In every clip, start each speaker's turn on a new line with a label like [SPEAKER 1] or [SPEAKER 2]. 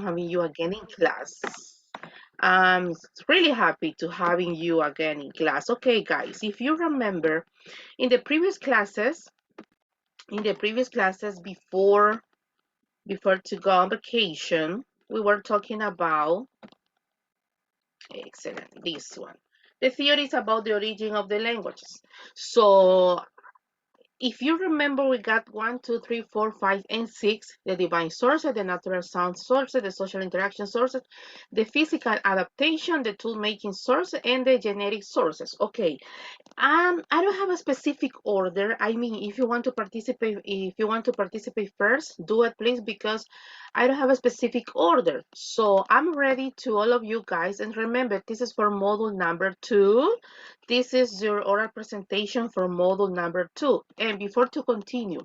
[SPEAKER 1] having you again in class. I'm really happy to having you again in class. Okay, guys, if you remember, in the previous classes, before to go on vacation, we were talking about, excellent, this one. The theories about the origin of the languages. So if you remember, we got 1, 2, 3, 4, 5, and 6, the divine sources, the natural sound sources, the social interaction sources, the physical adaptation, the tool making source, and the genetic sources. Okay, I don't have a specific order. I mean, if you want to participate first, do it please, because I don't have a specific order. So I'm ready to all of you guys. And remember, this is for module number 2. This is your oral presentation for module number 2. And before to continue,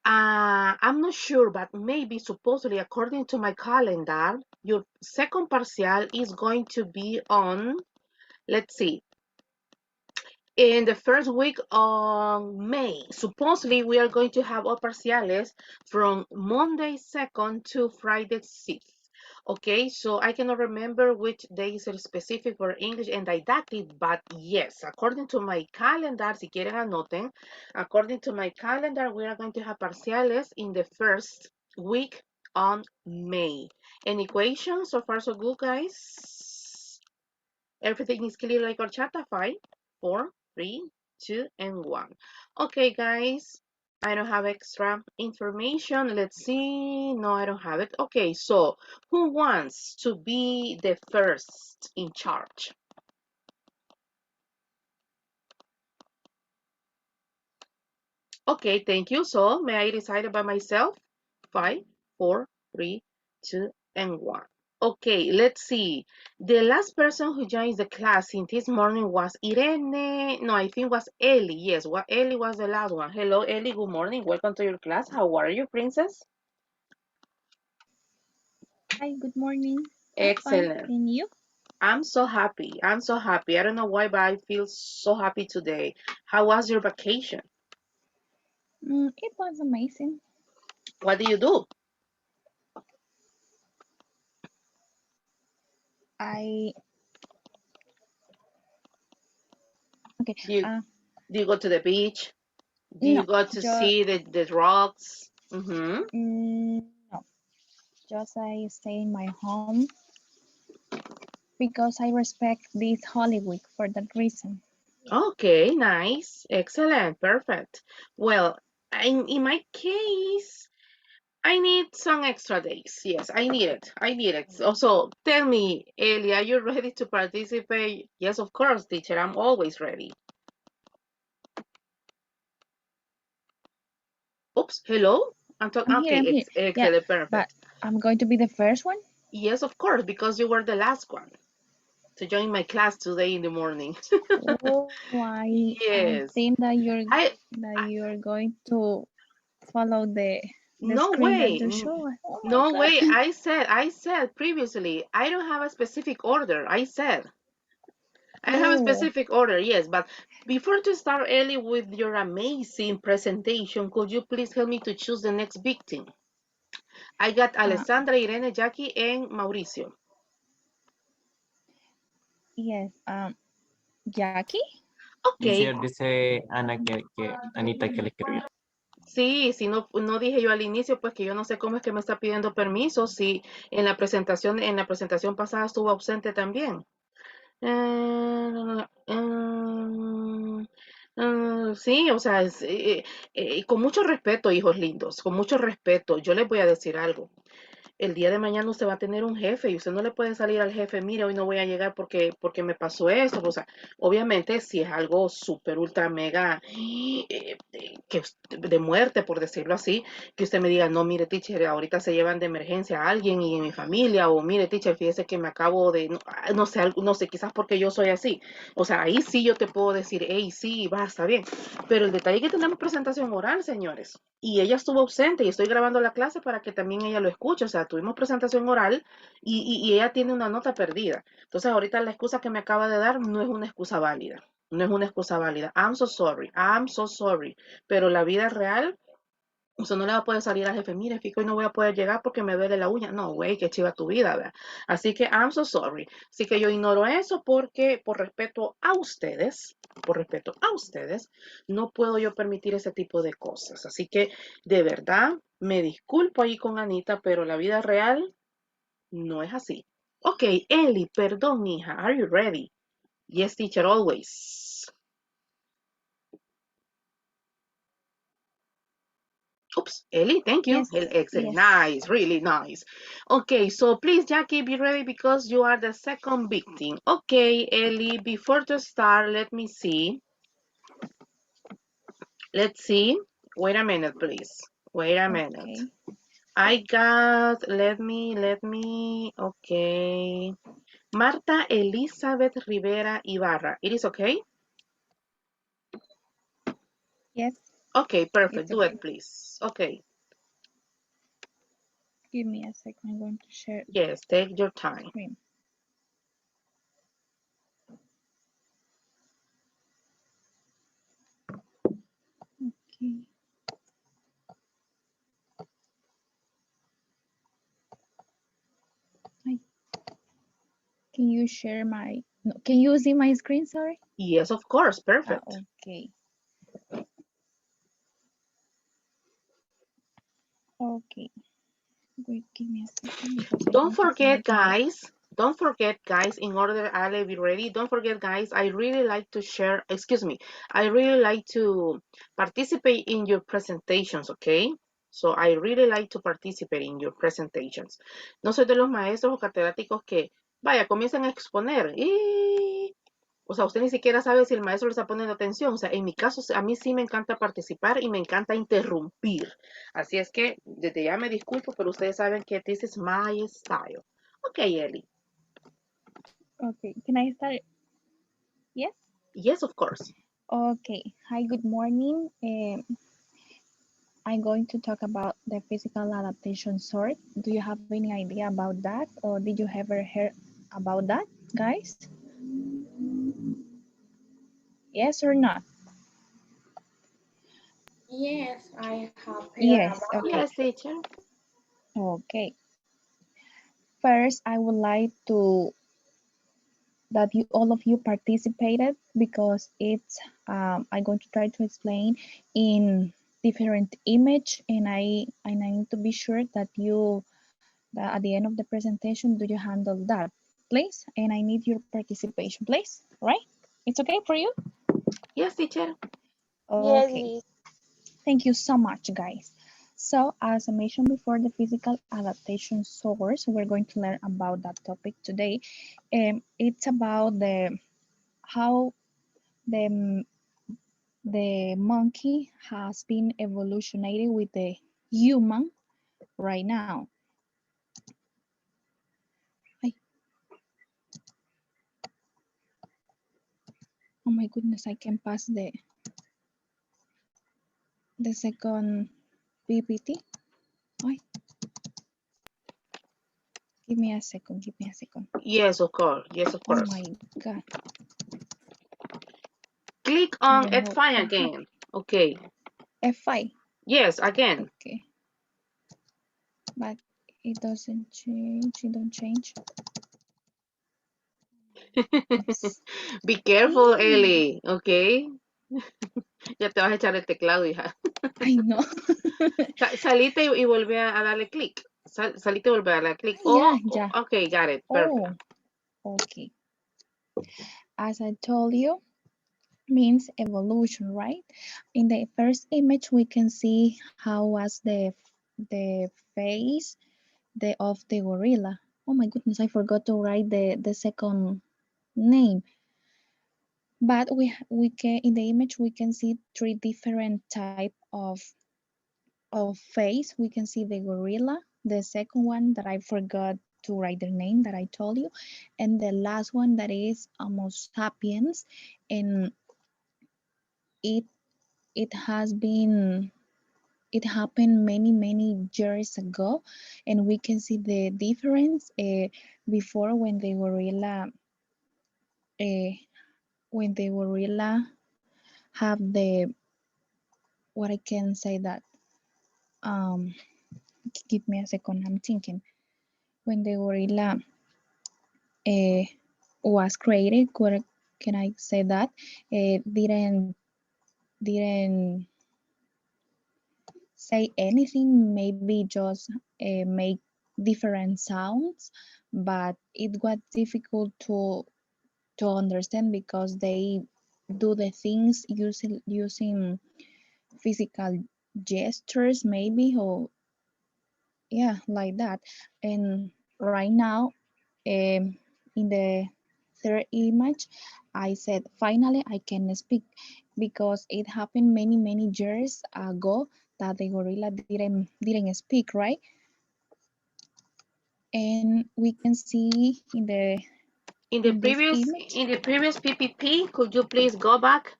[SPEAKER 1] I'm not sure, but maybe supposedly according to my calendar, your second partial is going to be on, let's see, in the first week of May. Supposedly, we are going to have all parciales from Monday 2nd to Friday 6th. Okay, so I cannot remember which days are specific for English and didactic, but yes, according to my calendar, si quieren anoten, according to my calendar, we are going to have parciales in the first week on May. Any questions? So far, so good, guys? Everything is clear like horchata? 5, 4, 3, 2, and 1. Okay, guys, I don't have extra information. Let's see. No, I don't have it. Okay, so who wants to be the first in charge? Okay, thank you. So may I recite it by myself? 5, 4, 3, 2, and 1. Okay, let's see. The last person who joined the class in this morning was Irene. No, I think was Ellie. Yes, Ellie was the last one. Hello, Ellie. Good morning. Welcome to your class. How are you, princess?
[SPEAKER 2] Hi, good morning. I'm fine.
[SPEAKER 1] Excellent.
[SPEAKER 2] And you?
[SPEAKER 1] I'm so happy. I'm so happy. I don't know why, but I feel so happy today. How was your vacation?
[SPEAKER 2] It was amazing.
[SPEAKER 1] What do you do?
[SPEAKER 2] I okay.
[SPEAKER 1] Do you, do you go to the beach? Do you
[SPEAKER 2] No,
[SPEAKER 1] go to
[SPEAKER 2] just
[SPEAKER 1] see the rocks? Mm-hmm.
[SPEAKER 2] no, just I stay in my home because I respect this Holy Week for that reason.
[SPEAKER 1] Okay, nice. Excellent. Perfect. Well, in my case, I need some extra days. Yes, I need it. I need it. So tell me, Eli, are you ready to participate? Yes, of course, teacher. I'm always ready. Oops, hello? I'm talking.
[SPEAKER 2] I'm here.
[SPEAKER 1] Okay,
[SPEAKER 2] I'm here. Yeah,
[SPEAKER 1] excellent.
[SPEAKER 2] but
[SPEAKER 1] Perfect.
[SPEAKER 2] I'm going to be the first one.
[SPEAKER 1] Yes, of course, because you were the last one to join my class today in the morning.
[SPEAKER 2] Oh, I
[SPEAKER 1] Yes.
[SPEAKER 2] think that
[SPEAKER 1] I,
[SPEAKER 2] you're going to follow the
[SPEAKER 1] no
[SPEAKER 2] screen that
[SPEAKER 1] way.
[SPEAKER 2] you show us. Oh my
[SPEAKER 1] No
[SPEAKER 2] God.
[SPEAKER 1] way. I said previously, I don't have a specific order. I have a
[SPEAKER 2] Oh,
[SPEAKER 1] specific order, yes, but before to start early with your amazing presentation, could you please help me to choose the next victim? I got
[SPEAKER 2] uh,
[SPEAKER 1] Alessandra, Irene, Jackie, and Mauricio.
[SPEAKER 2] yes. Jackie.
[SPEAKER 1] Ok,
[SPEAKER 3] Dice Ana que Anita que le escribió.
[SPEAKER 1] sí, si no, no dije yo al inicio, pues que yo no sé cómo es que me está pidiendo permiso, si en la presentación pasada estuvo ausente también. Sí, o sea, con mucho respeto, hijos lindos, con mucho respeto, yo les voy a decir algo. El día de mañana usted va a tener un jefe y usted no le puede salir al jefe, mire, hoy no voy a llegar porque me pasó esto. O sea, obviamente si es algo súper, ultra, mega, de muerte, por decirlo así, que usted me diga, no, mire, teacher, ahorita se llevan de emergencia a alguien y en mi familia, o mire, teacher, fíjese que me acabo de, no, no sé, no sé, quizás porque yo soy así. O sea, ahí sí yo te puedo decir, hey, sí, va, está bien. Pero el detalle es que tenemos presentación oral, señores, y ella estuvo ausente y estoy grabando la clase para que también ella lo escuche. O sea, tuvimos presentación oral y ella tiene una nota perdida. Entonces, ahorita la excusa que me acaba de dar no es una excusa válida. No es una excusa válida. I'm so sorry. I'm so sorry. Pero la vida real O sea, no le va a poder salir al jefe, mire, Fico, hoy no voy a poder llegar porque me duele la uña. No, güey, qué chiva tu vida, ¿verdad? Así que I'm so sorry. Así que yo ignoro eso porque por respeto a ustedes, no puedo yo permitir ese tipo de cosas. Así que, de verdad, me disculpo ahí con Anita, pero la vida real no es así. Ok, Ellie, perdón, hija. Are you ready? Yes, teacher, always. Oops, Ellie, thank you.
[SPEAKER 2] Yes,
[SPEAKER 1] Excellent.
[SPEAKER 2] yes.
[SPEAKER 1] Nice, really nice. Okay, so please, Jackie, be ready because you are the second victim. Okay, Ellie, before to start, let me see. Let's see. Wait a minute, please. Wait a minute.
[SPEAKER 2] Okay.
[SPEAKER 1] I got, okay. Marta Elizabeth Rivera Ibarra. It is okay?
[SPEAKER 2] Yes,
[SPEAKER 1] Okay, perfect.
[SPEAKER 2] it's
[SPEAKER 1] Do
[SPEAKER 2] okay.
[SPEAKER 1] it, please. Okay.
[SPEAKER 2] Give me a second. I'm going to share
[SPEAKER 1] Yes, take your time.
[SPEAKER 2] screen. Okay. Hi. Can you share my? No, can you see my screen? Sorry.
[SPEAKER 1] Yes, of course. Perfect.
[SPEAKER 2] Okay. Okay. Wait, give me a second because I'm
[SPEAKER 1] Don't
[SPEAKER 2] going to
[SPEAKER 1] forget,
[SPEAKER 2] connect my.
[SPEAKER 1] guys, in order Ale be ready, don't forget, guys, I really like to share, excuse me, I really like to participate in your presentations, okay? So I really like to participate in your presentations. No soy de los maestros o catedráticos que, vaya, comienzan a exponer y o sea, usted ni siquiera sabe si el maestro le está poniendo atención. O sea, en mi caso, a mí sí me encanta participar y me encanta interrumpir. Así es que desde ya me disculpo, pero ustedes saben que this is my style. Ok, Ellie.
[SPEAKER 2] Okay. Can I start? Yes.
[SPEAKER 1] Yes, of course.
[SPEAKER 2] Okay. Hi. Good morning. I'm going to talk about the physical adaptation sort. Do you have any idea about that, or did you ever hear about that, guys? Yes or not?
[SPEAKER 4] Yes, I have heard
[SPEAKER 2] Yes.
[SPEAKER 4] about
[SPEAKER 2] Okay.
[SPEAKER 1] Yes, teacher.
[SPEAKER 2] Okay. First, I would like to that you all of you participated because it's I'm going to try to explain in different image, and I need to be sure that you that at the end of the presentation do you handle that, please, and I need your participation, please. Right, it's okay for you?
[SPEAKER 1] Yes, teacher.
[SPEAKER 4] Yes,
[SPEAKER 2] Okay,
[SPEAKER 4] Miss.
[SPEAKER 2] thank you so much, guys. So as I mentioned before, the physical adaptation source, we're going to learn about that topic today. It's about the how the monkey has been evolutionating with the human right now. Ay, oh my goodness, I can pass the second PPT. Ay, give me a second, give me a second.
[SPEAKER 1] Yes, of course. Yes, of
[SPEAKER 2] Oh
[SPEAKER 1] course.
[SPEAKER 2] my God,
[SPEAKER 1] Click
[SPEAKER 2] I
[SPEAKER 1] on
[SPEAKER 2] don't know
[SPEAKER 1] F5
[SPEAKER 2] what happened.
[SPEAKER 1] again. Okay.
[SPEAKER 2] F5,
[SPEAKER 1] Yes, again.
[SPEAKER 2] okay, but it doesn't change, it don't change. Yes.
[SPEAKER 1] Be careful,
[SPEAKER 2] Hey,
[SPEAKER 1] Ellie. Okay. Ya te vas a echar el teclado, hija.
[SPEAKER 2] I know.
[SPEAKER 1] Salite y vuelve a darle clic. Salite y vuelve a darle clic.
[SPEAKER 2] Yeah,
[SPEAKER 1] Oh,
[SPEAKER 2] yeah.
[SPEAKER 1] okay, got it. Perfect.
[SPEAKER 2] Oh, okay. As I told you, means evolution, right? In the first image, we can see how was the face of the gorilla. Oh my goodness, I forgot to write the second name. But we can in the image we can see three different type of face. We can see the gorilla, the second one that I forgot to write the name that I told you, and the last one that is Homo sapiens, and it it has been it happened many years ago, and we can see the difference before uh, when the gorilla have the what I can say that um, give me a second, I'm thinking. When the gorilla was created, can I say that? Didn't say anything, maybe just make different sounds, but it was difficult to understand because they do the things using physical gestures, maybe, or yeah, like that. And right now, in the third image, I said finally I can speak, because it happened many years ago that the gorilla didn't speak, right? And we can see in this image.
[SPEAKER 1] In the previous PPP, could you please go back?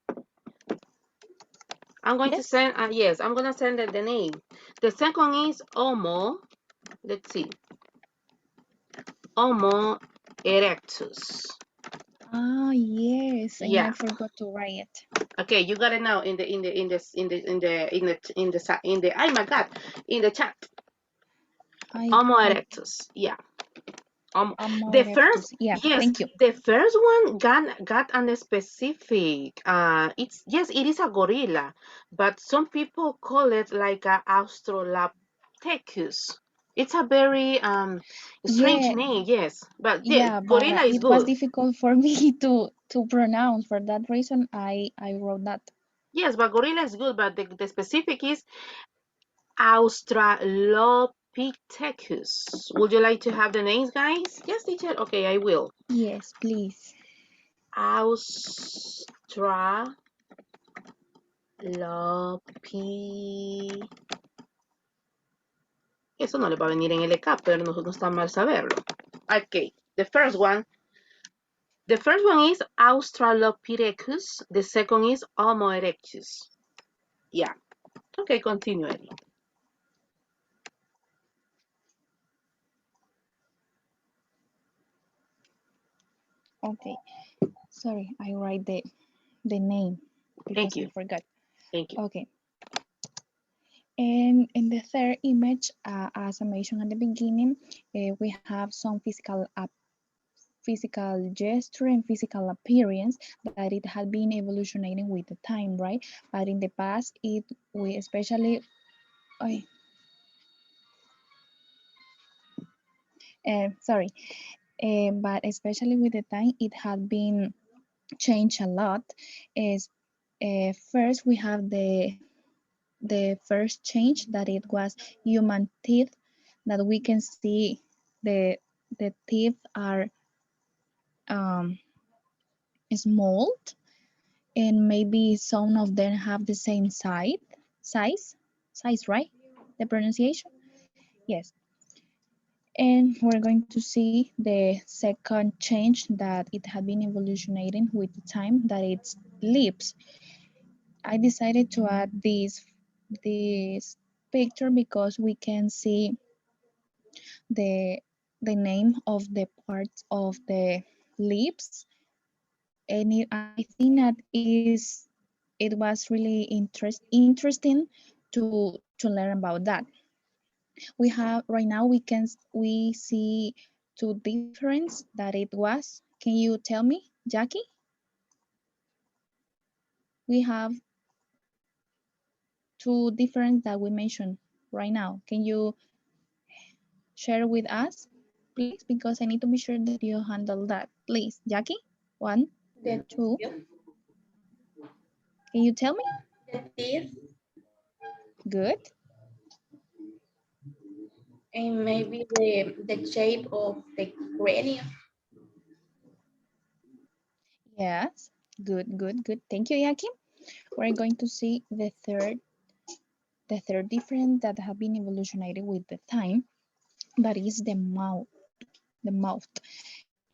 [SPEAKER 1] I'm going to
[SPEAKER 2] Yes.
[SPEAKER 1] send, yes, I'm going to send the name. The second is Homo, let's see, Homo erectus.
[SPEAKER 2] Ah, yes, and I
[SPEAKER 1] Yeah.
[SPEAKER 2] forgot to write it.
[SPEAKER 1] Okay, you got it now oh my God, in the chat. Homo
[SPEAKER 2] I
[SPEAKER 1] erectus. Yeah.
[SPEAKER 2] Homo
[SPEAKER 1] The first,
[SPEAKER 2] erectus. Yeah,
[SPEAKER 1] yes,
[SPEAKER 2] thank you.
[SPEAKER 1] the first one got an specific. It's yes, it is a gorilla, but some people call it like a Australopithecus. It's a very strange
[SPEAKER 2] Yeah,
[SPEAKER 1] name, yes, but the
[SPEAKER 2] yeah, but
[SPEAKER 1] gorilla is
[SPEAKER 2] it was
[SPEAKER 1] good.
[SPEAKER 2] difficult for me to pronounce. For that reason, I wrote that.
[SPEAKER 1] Yes, but gorilla is good, but the specific is Australopithecus. Would you like to have the names, guys? Yes, teacher. Okay, I will.
[SPEAKER 2] Yes, please.
[SPEAKER 1] Australopithecus. Eso no le va a venir en el ECAP, pero no está mal saberlo. Okay, the first one is Australopithecus. The second is Homo erectus. Yeah. Okay, continue, Eddie.
[SPEAKER 2] Okay, sorry, I write the name
[SPEAKER 1] Thank
[SPEAKER 2] because I
[SPEAKER 1] you.
[SPEAKER 2] forgot.
[SPEAKER 1] Thank you.
[SPEAKER 2] Okay, and in the third image, as I mentioned at the beginning, we have some physical gesture and physical appearance that it had been evolutionating with the time, right? But in the past, we especially, I sorry, but especially with the time, it had been changed a lot. Is First we have the first change that it was human teeth, that we can see the teeth are um, small, and maybe some of them have the same size, right? The pronunciation, yes. And we're going to see the second change that it had been evolutionating with the time, that it's lips. I decided to add this picture because we can see the the name of the parts of the lips, and I think that it was really interesting to learn about that. We have right now we see two difference that it was. Can you tell me, Jackie? We have two difference that we mentioned right now. Can you share with us, please? Because I need to be sure that you handle that. Please, Jackie. One,
[SPEAKER 4] The
[SPEAKER 2] two.
[SPEAKER 4] teeth,
[SPEAKER 2] Can you tell me?
[SPEAKER 4] the teeth,
[SPEAKER 2] Good.
[SPEAKER 4] and maybe the shape of the cranium.
[SPEAKER 2] Yes. Good. Thank you, Jackie. We're going to see the third difference that have been evolutionated with the time. That is the mouth. The mouth.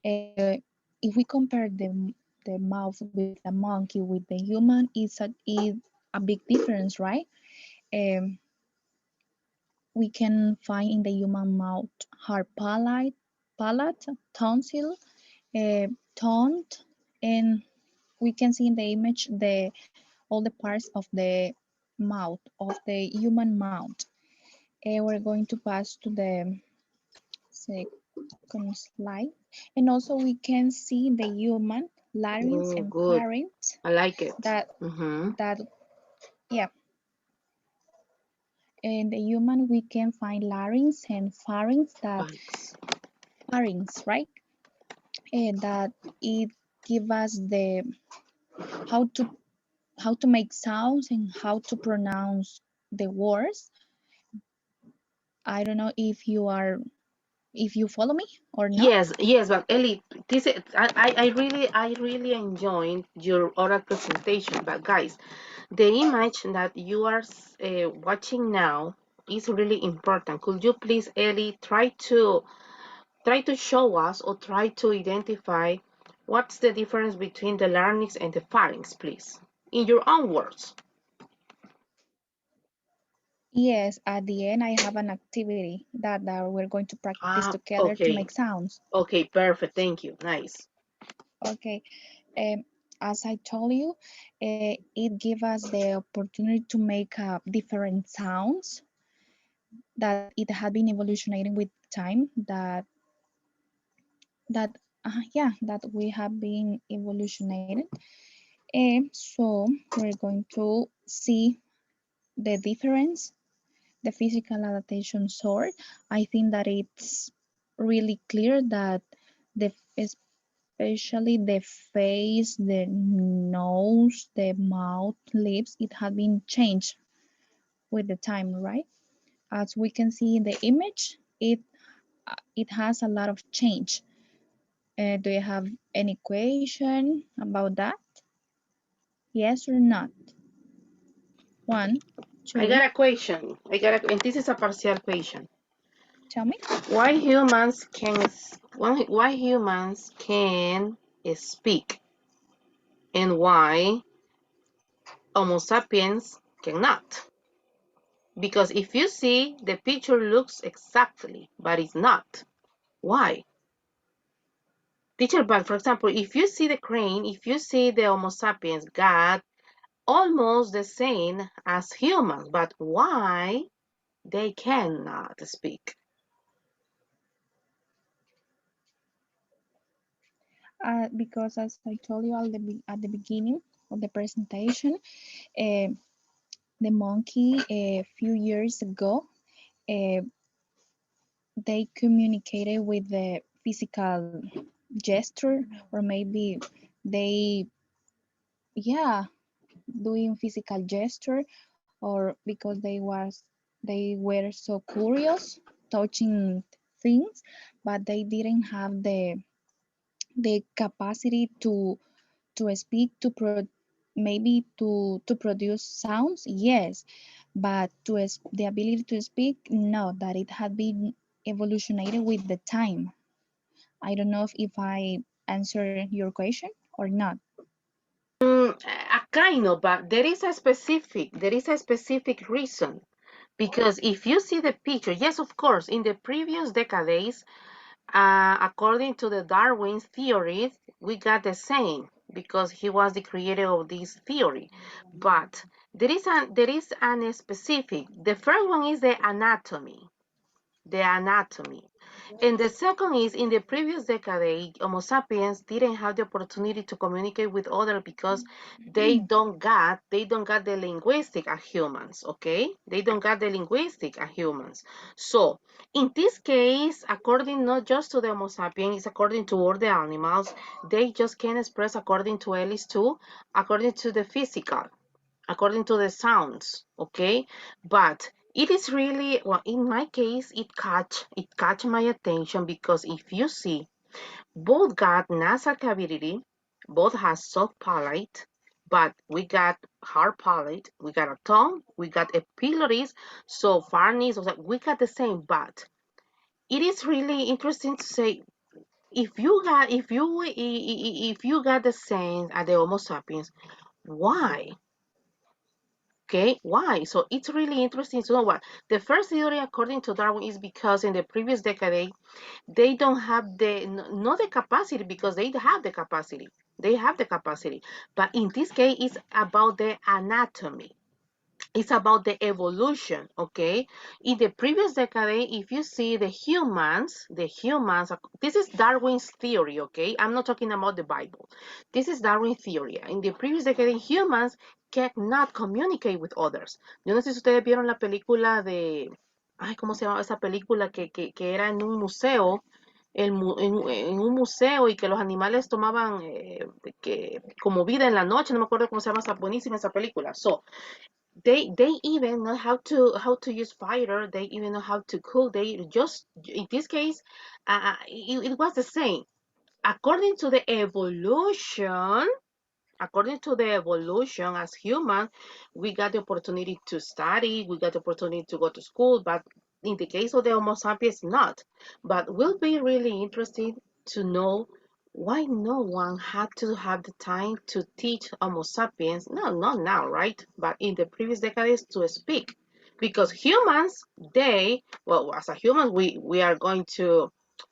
[SPEAKER 2] If we compare the mouth with the monkey with the human, it's a big difference, right? Um, we can find in the human mouth hard palate, tonsil, tongue, and we can see in the image all the parts of the mouth, of the human mouth. We're going to pass to the second slide. And also we can see the human larynx
[SPEAKER 1] Oh,
[SPEAKER 2] and
[SPEAKER 1] good.
[SPEAKER 2] pharynx
[SPEAKER 1] I like it.
[SPEAKER 2] that
[SPEAKER 1] Mm-hmm.
[SPEAKER 2] that yeah. In the human we can find larynx and pharynx that
[SPEAKER 1] Thanks.
[SPEAKER 2] pharynx, right? And that it give us the how to make sounds and how to pronounce the words. I don't know if you follow me or not.
[SPEAKER 1] Yes, yes, but Ellie, this is, I really enjoyed your oral presentation. But guys, the image that you are watching now is really important. Could you please, Ellie, try to show us or try to identify what's the difference between the larynx and the pharynx, please, in your own words.
[SPEAKER 2] Yes, at the end I have an activity that we're going to practice
[SPEAKER 1] Ah,
[SPEAKER 2] together to
[SPEAKER 1] okay,
[SPEAKER 2] make sounds.
[SPEAKER 1] okay, perfect. Thank you. Nice.
[SPEAKER 2] Okay, as I told you, it gives us the opportunity to make different sounds that it had been evolutionating with time. That we have been evolutionated. So we're going to see the difference, the physical adaptation sort. I think that it's really clear that the especially the face, the nose, the mouth, lips, it had been changed with the time, right? As we can see in the image, it has a lot of change. Do you have any question about that? Yes or not? One,
[SPEAKER 1] I
[SPEAKER 2] two,
[SPEAKER 1] got a question. And this is a partial question.
[SPEAKER 2] tell me.
[SPEAKER 1] Why humans can speak and why Homo sapiens cannot? Because if you see, the picture looks exactly, but it's not. Why? Teacher, but for example, if you see the crane, if you see the Homo sapiens got almost the same as humans, but why they cannot speak?
[SPEAKER 2] Because as I told you at the beginning of the presentation, uh, the monkey a few years ago, uh, they communicated with the physical gesture, or maybe they, yeah, doing physical gesture, or because they were so curious touching things, but they didn't have the capacity to speak, maybe to produce sounds, yes, but the ability to speak, no, that it had been evolutionated with the time. I don't know if I answer your question or not.
[SPEAKER 1] A kind of, but there is a specific reason. Because if you see the picture, yes, of course, in the previous decades, according to the Darwin's theory, we got the same because he was the creator of this theory. But there is an specific. The first one is the anatomy. The anatomy. And the second is in the previous decade, Homo sapiens didn't have the opportunity to communicate with others because they don't got the linguistic as humans, okay? They don't got the linguistic as humans. So in this case, according not just to the Homo sapiens, it's according to all the animals, they just can express according to Ellis too, according to the physical, according to the sounds, okay? But it is really, well, in my case, it catch my attention because if you see, both got nasal cavity, both has soft palate, but we got hard palate, we got a tongue, we got epiglottis, so pharynx, we got the same, but it is really interesting to say if you got the same as the Homo sapiens, why? Okay, why? So it's really interesting to know what the first theory, according to Darwin, is because in the previous decade they don't have not the capacity because they have the capacity. They have the capacity, but in this case, it's about the anatomy. It's about the evolution, okay? In the previous decade, if you see the humans, this is Darwin's theory, okay? I'm not talking about the Bible. This is Darwin's theory. In the previous decade, humans cannot communicate with others. Yo no sé si ustedes vieron la película de, ay, ¿cómo se llama esa película que era en un museo? En un museo y que los animales tomaban como vida en la noche, no me acuerdo cómo se llama esa buenísima esa película. So, they even know how to use fire. They even know how to cook. They just in this case, it was the same. According to the evolution, according to the evolution as human, we got the opportunity to study, we got the opportunity to go to school, but in the case of the Homo sapiens, not. But we'll be really interested to know why no one had to have the time to teach Homo sapiens, no, not now, right? But in the previous decades to speak. Because humans, well, as a human, we are going to,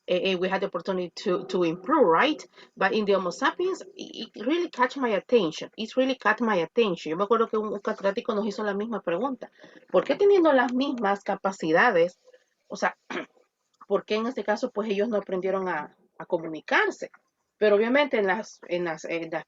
[SPEAKER 1] we had the opportunity to improve, right? But in the Homo sapiens, it really catch my attention. It really caught my attention. Yo me acuerdo que un catedrático nos hizo la misma pregunta. ¿Por qué teniendo las mismas capacidades, o sea, por qué en este caso, pues ellos no aprendieron a comunicarse? Pero obviamente en las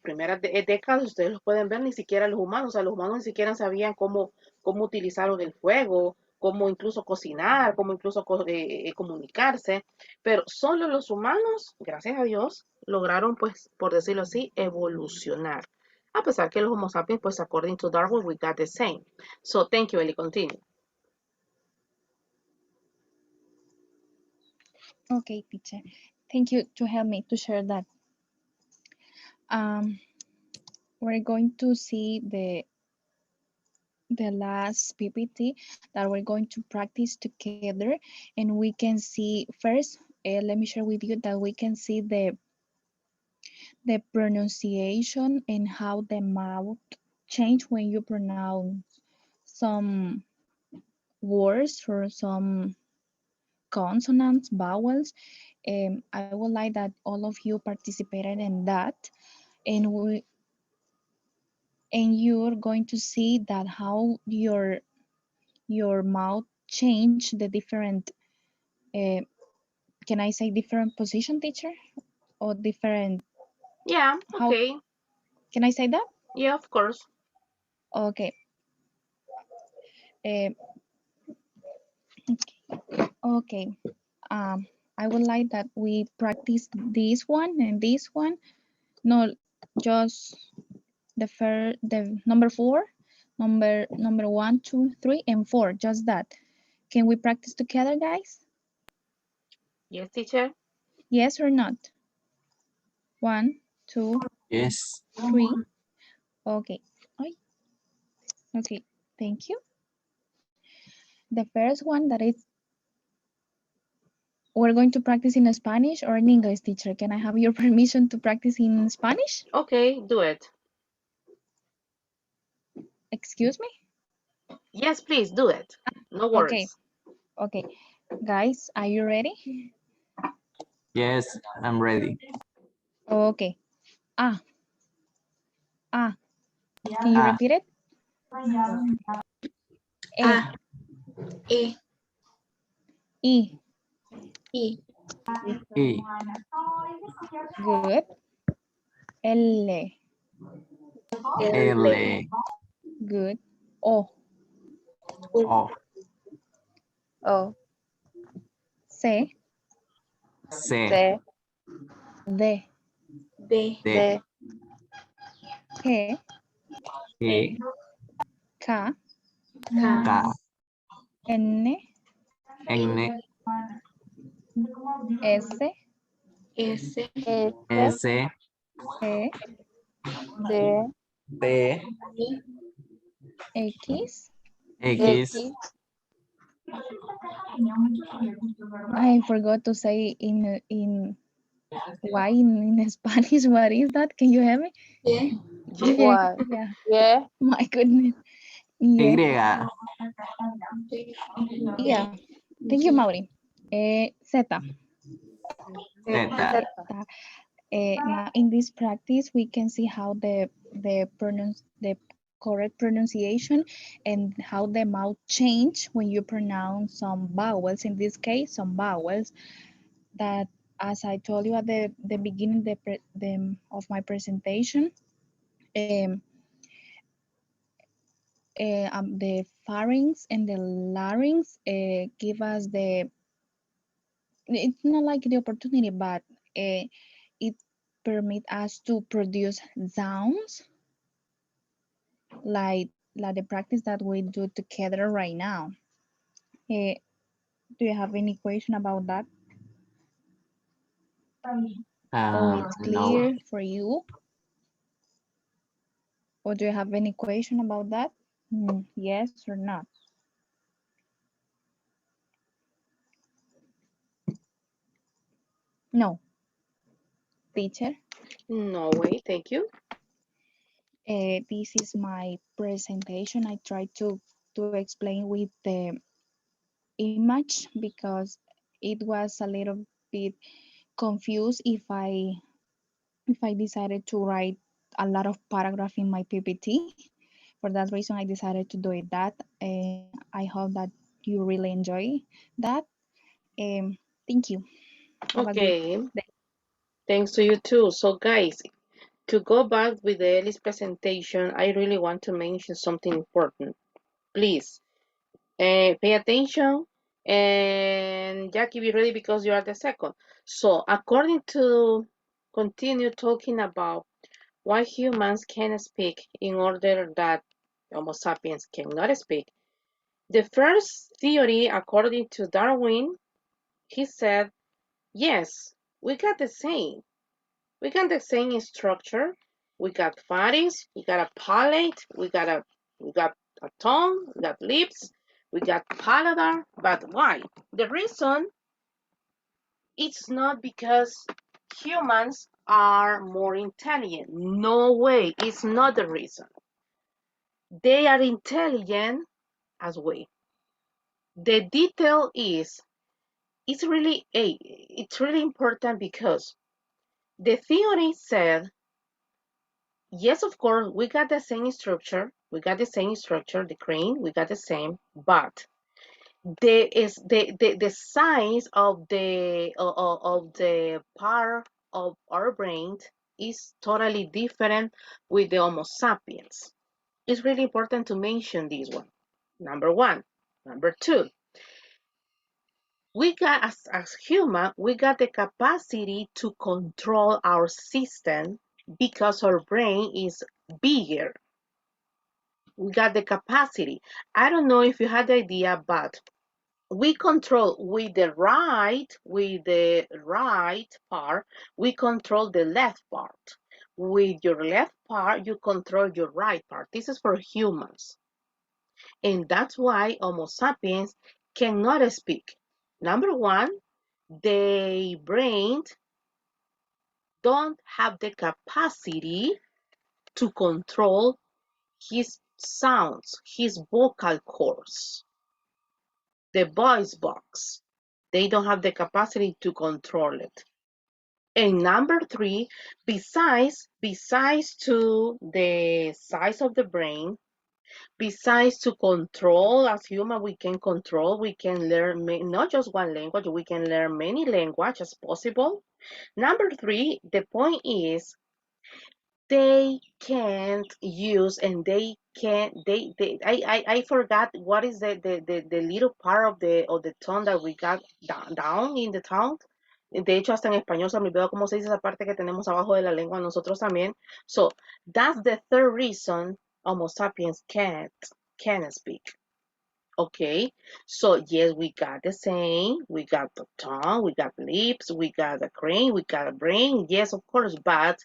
[SPEAKER 1] primeras décadas, ustedes los pueden ver, ni siquiera los humanos, o sea, los humanos ni siquiera sabían cómo utilizaron el fuego, cómo incluso cocinar, cómo incluso comunicarse, pero solo los humanos, gracias a Dios, lograron, pues, por decirlo así, evolucionar. A pesar que los Homo sapiens, pues, according to Darwin, we got the same. So, thank you, Eli, continue.
[SPEAKER 2] Okay, teacher. Thank you to help me to share that. We're going to see the last PPT that we're going to practice together, and we can see first, let me share with you that we can see the pronunciation and how the mouth change when you pronounce some words or some consonants, vowels. I would like that all of you participated in that, and you're going to see that how your mouth change the different, can I say different position, teacher, or different?
[SPEAKER 1] Yeah,
[SPEAKER 2] How
[SPEAKER 1] okay.
[SPEAKER 2] can I say that?
[SPEAKER 1] Yeah, of course.
[SPEAKER 2] Okay. Okay. I would like that we practice this one and this one. No, just the number 4, number 1, 2, 3, and 4. Just that. Can we practice together, guys?
[SPEAKER 1] Yes, teacher.
[SPEAKER 2] Yes or not? 1, 2,
[SPEAKER 3] Yes.
[SPEAKER 2] 3. Okay. Okay. Thank you. The first one that is, we're going to practice in Spanish or in English, teacher. Can I have your permission to practice in Spanish?
[SPEAKER 1] Okay, do it.
[SPEAKER 2] Excuse me?
[SPEAKER 1] Yes, please do it. No
[SPEAKER 2] Okay.
[SPEAKER 1] worries.
[SPEAKER 2] Okay. Guys, are you ready?
[SPEAKER 3] Yes, I'm ready.
[SPEAKER 2] Okay. Ah. Ah. Can you
[SPEAKER 3] Ah,
[SPEAKER 2] repeat it?
[SPEAKER 4] A, E,
[SPEAKER 2] E.
[SPEAKER 4] I,
[SPEAKER 3] E,
[SPEAKER 2] Good. L.
[SPEAKER 3] L,
[SPEAKER 2] Good. O.
[SPEAKER 3] O,
[SPEAKER 2] O. C.
[SPEAKER 3] C,
[SPEAKER 2] D.
[SPEAKER 4] D,
[SPEAKER 3] D,
[SPEAKER 2] G.
[SPEAKER 3] E,
[SPEAKER 2] K.
[SPEAKER 4] K,
[SPEAKER 3] K,
[SPEAKER 2] N.
[SPEAKER 3] N,
[SPEAKER 2] S.
[SPEAKER 4] S,
[SPEAKER 3] S,
[SPEAKER 2] T.
[SPEAKER 3] T,
[SPEAKER 4] I,
[SPEAKER 2] X.
[SPEAKER 3] X,
[SPEAKER 2] I forgot to say in why in Spanish. What is that? Can you hear me?
[SPEAKER 4] Y,
[SPEAKER 1] Yeah.
[SPEAKER 2] Yeah. My goodness. Yeah.
[SPEAKER 3] Y,
[SPEAKER 2] Yeah. Thank you, Mauri. Z.
[SPEAKER 3] Z,
[SPEAKER 2] Now in this practice, we can see how the correct pronunciation and how the mouth change when you pronounce some vowels. In this case, some vowels that, as I told you at the beginning of my presentation, um, the pharynx and the larynx give us it's not like the opportunity, but it permit us to produce sounds like the practice that we do together right now. Uh, do you have any question about that? Or it's
[SPEAKER 3] No.
[SPEAKER 2] clear for you? Or do you have any question about that? Yes or not? No, teacher.
[SPEAKER 1] No way, thank you.
[SPEAKER 2] This is my presentation. I try to explain with the image because it was a little bit confused if I decided to write a lot of paragraph in my PPT. For that reason, I decided to do it that. I hope that you really enjoy that. Thank you. Have a good
[SPEAKER 1] Okay,
[SPEAKER 2] day.
[SPEAKER 1] thanks to you too. So guys, to go back with the Ellie's presentation, I really want to mention something important. Please, pay attention, and Jackie, be ready because you are the second. So according to continue talking about why humans can speak in order that Homo sapiens cannot speak. The first theory, according to Darwin, he said, yes, we got the same. We got the same structure. We got pharynx, we got a palate, we got a tongue, we got lips, we got pallidar. But why? The reason it's not because humans are more intelligent. No way. It's not the reason. They are intelligent as we. The detail is it's really important because the theory said, yes, of course, we got the same structure, the crane, we got the same, but the size of the part of our brain is totally different with the Homo sapiens. It's really important to mention this one. Number one. Number two, we got as human, we got the capacity to control our system because our brain is bigger. We got the capacity. I don't know if you had the idea, but we control with the right part, we control the left part. With your left part, you control your right part. This is for humans. And that's why Homo sapiens cannot speak. Number one, their brain don't have the capacity to control his sounds, his vocal cords, the voice box. They don't have the capacity to control it. And number three, besides to the size of the brain, besides to control, as human we can control, we can learn not just one language, we can learn many languages as possible. Number three, the point is they can't use and they can't I forgot what is the little part of the tongue that we got down in the tongue. De hecho, hasta en español se me olvidó cómo se dice esa parte que tenemos abajo de la lengua nosotros también. So that's the third reason Homo sapiens can't speak. Okay, so yes, we got the same. We got the tongue, we got lips, we got a brain, we got a brain. Yes, of course, but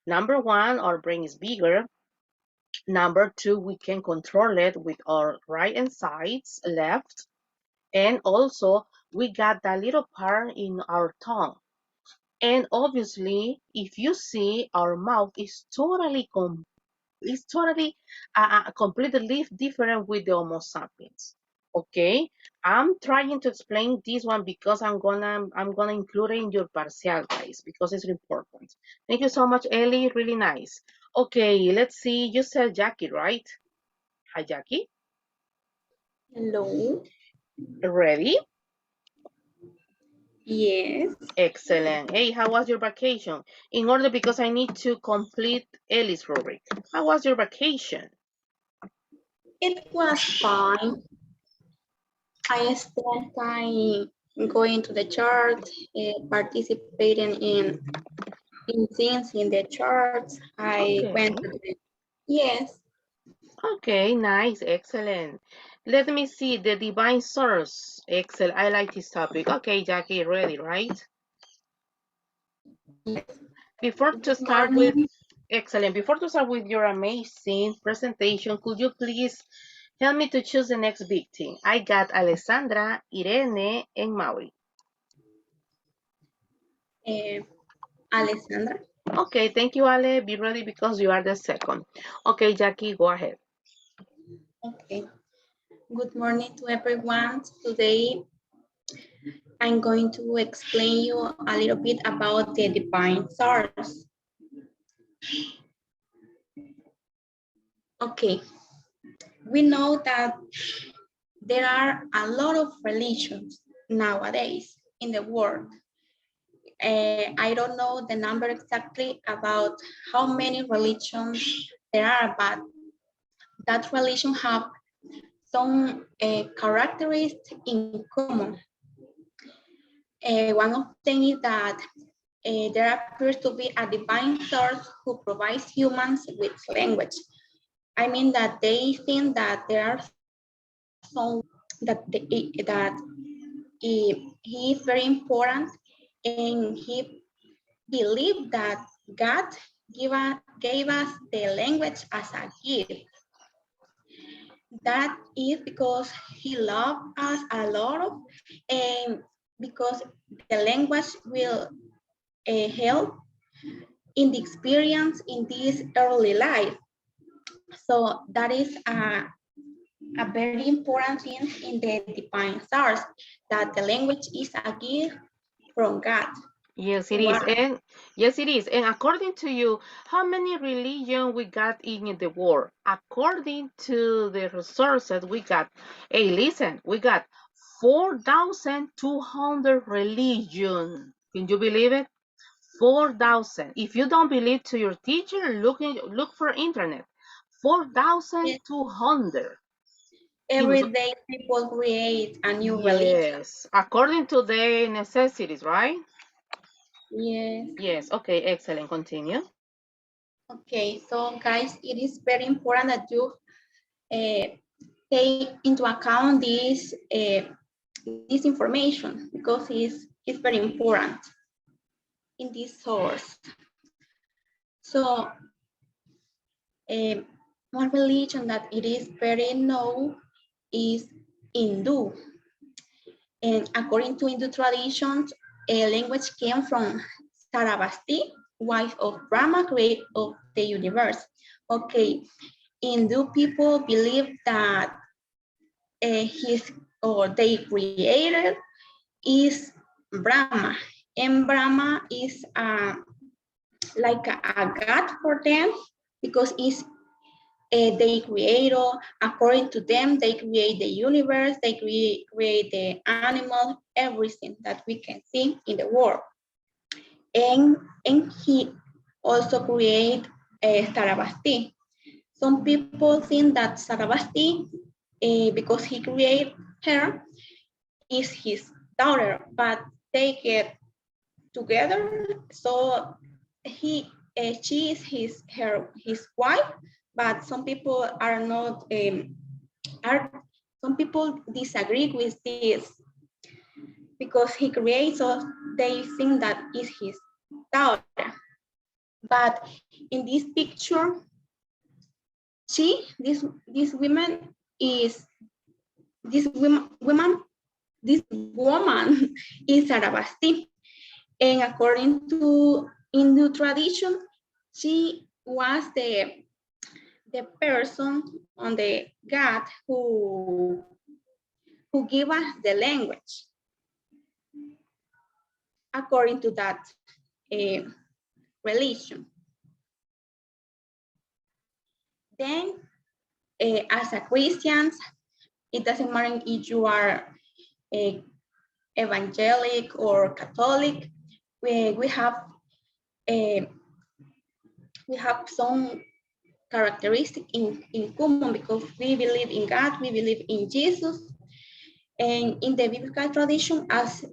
[SPEAKER 1] number one, our brain is bigger. Number two, we can control it with our right hand sides, left. And also, we got that little part in our tongue. And obviously, if you see, our mouth is totally completely different with the Homo sapiens. Okay, I'm trying to explain this one because I'm gonna include it in your parcial, guys, because it's important. Thank you so much, Ellie. Really nice. Okay, let's see. You said Jackie, right? Hi, Jackie.
[SPEAKER 4] Hello.
[SPEAKER 1] Ready?
[SPEAKER 4] Yes.
[SPEAKER 1] Excellent. Hey, how was your vacation? In order, because I need to complete Ellie's rubric. How was your vacation?
[SPEAKER 4] It was fine. I spent time going to the church, participating in things in the church. I went
[SPEAKER 1] Okay.
[SPEAKER 4] to the, yes,
[SPEAKER 1] Okay, nice, excellent. Let me see the divine source. Excellent. I like this topic. Okay, Jackie, ready, right?
[SPEAKER 4] yes.
[SPEAKER 1] Before to
[SPEAKER 4] Good
[SPEAKER 1] start with,
[SPEAKER 4] morning.
[SPEAKER 1] excellent. Before to start with your amazing presentation, could you please help me to choose the next victim? I got Alessandra, Irene, and Mauri.
[SPEAKER 4] Uh, Alessandra.
[SPEAKER 1] Okay, thank you, Ale. Be ready because you are the second. Okay, Jackie, go ahead.
[SPEAKER 4] Okay. Good morning to everyone. Today I'm going to explain you a little bit about the divine source. Okay. We know that there are a lot of religions nowadays in the world. I don't know the number exactly about how many religions there are, but that religion have some characteristics in common. One of them is that there appears to be a divine source who provides humans with language. I mean that they think that there are some that he is very important, and he believed that God gave us the language as a gift. That is because he loved us a lot of, and because the language will help in the experience in this early life. So that is a very important thing in the divine source, that the language is a gift from God.
[SPEAKER 1] Yes, it is.
[SPEAKER 4] Wow.
[SPEAKER 1] And yes, it is. And according to you, how many religion we got in the world? According to the resources we got, hey, listen, we got 4,200 religion. Can you believe it? 4,000. If you don't believe to your teacher, look for internet.
[SPEAKER 4] Yes.
[SPEAKER 1] 4,200. Can
[SPEAKER 4] Every
[SPEAKER 1] you?
[SPEAKER 4] day people create a new religion.
[SPEAKER 1] Yes, according to their necessities, right?
[SPEAKER 4] Yes.
[SPEAKER 1] Yes. Okay. Excellent. Continue.
[SPEAKER 4] Okay, so guys, it is very important that you take into account this information, because it's very important in this source. So uh, one religion that it is very known is Hindu. And according to Hindu traditions, a language came from Sarabasti, wife of Brahma, creator of the universe. Okay, Hindu people believe that his or they created is Brahma, and Brahma is like a god for them, because it's they creator. According to them, they create the universe, they create the animals, everything that we can see in the world. And he also create Sarabasti. Some people think that Sarabasti, because he created her, is his daughter, but they get together, so she is his wife. But some people are not are some people disagree with this, because he creates, so they think that is his daughter. But in this picture, she this woman is this woman is Sarabasti. And according to Hindu tradition, she was the person on the God who gave us the language, according to that uh, religion. Then, as a Christians, it doesn't matter if you are evangelic or Catholic. We have some characteristic in common because we believe in God, we believe in Jesus, and in the biblical tradition, as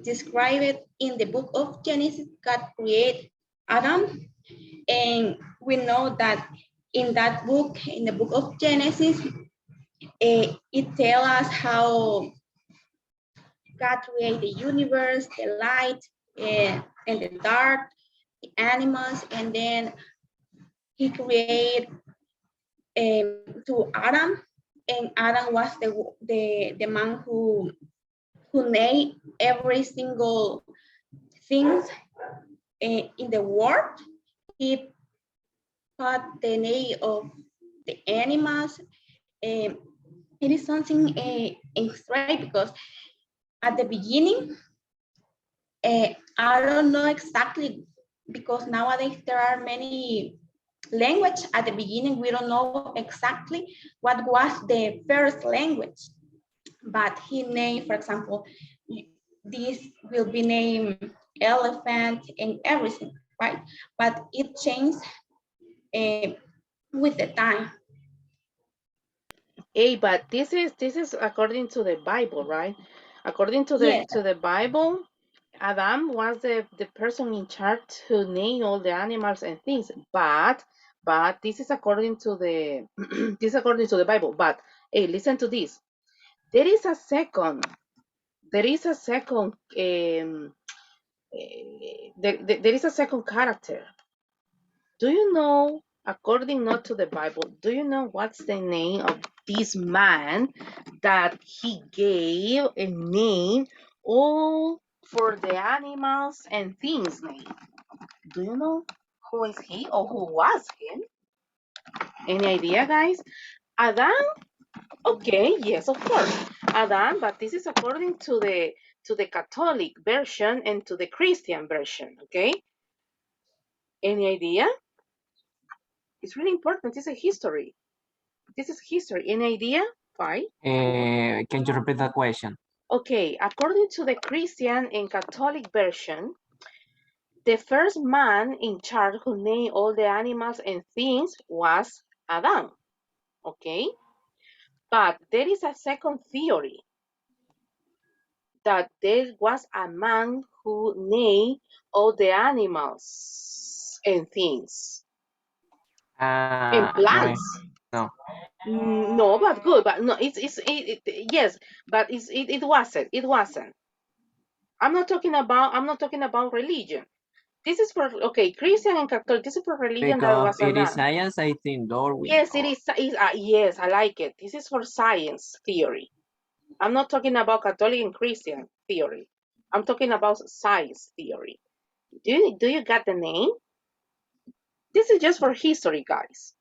[SPEAKER 4] described in the book of Genesis, God created Adam, and we know that in that book, in the book of Genesis, it tells us how God created the universe, the light, and the dark, the animals, and then he created to Adam, and Adam was the man who made every single thing in the world. He put the name of the animals. Um, it is something extra because at the beginning, I don't know exactly because nowadays there are many language. At the beginning, we don't know exactly what was the first language, but he named, for example, this will be named elephant and everything, right? But it changed with the time.
[SPEAKER 1] Hey, but this is according to the Bible, right? According to the
[SPEAKER 4] Yes,
[SPEAKER 1] Bible, Adam was the person in charge to name all the animals and things. But this is according to the this is according to the Bible. But hey, listen to this. There is a second. There is a second. There is a second character. Do you know, according not to the Bible, do you know what's the name of this man that he gave a name all for the animals and things name? Do you know who is he or who was him? Any idea, guys? Adam? Okay, yes, of course. Adam, but this is according to the Catholic version and to the Christian version, okay? Any idea? It's really important. This is history. This is history. Any idea? Why?
[SPEAKER 3] Can you repeat the question?
[SPEAKER 1] Okay, according to the Christian and Catholic version, the first man in charge who named all the animals and things was Adam. Okay? But there is a second theory that there was a man who named all the animals and things and
[SPEAKER 3] No,
[SPEAKER 1] plants.
[SPEAKER 3] no.
[SPEAKER 1] No, but good, but no, yes, but it wasn't. It wasn't. I'm not talking about religion. This is for okay, Christian and Catholic. This is for religion that
[SPEAKER 3] Because
[SPEAKER 1] was
[SPEAKER 3] it is
[SPEAKER 1] an
[SPEAKER 3] science, I think Darwin.
[SPEAKER 1] yes, it is. Yes, I like it. This is for science theory. I'm not talking about Catholic and Christian theory. I'm talking about science theory. Do you get the name? This is just for history, guys.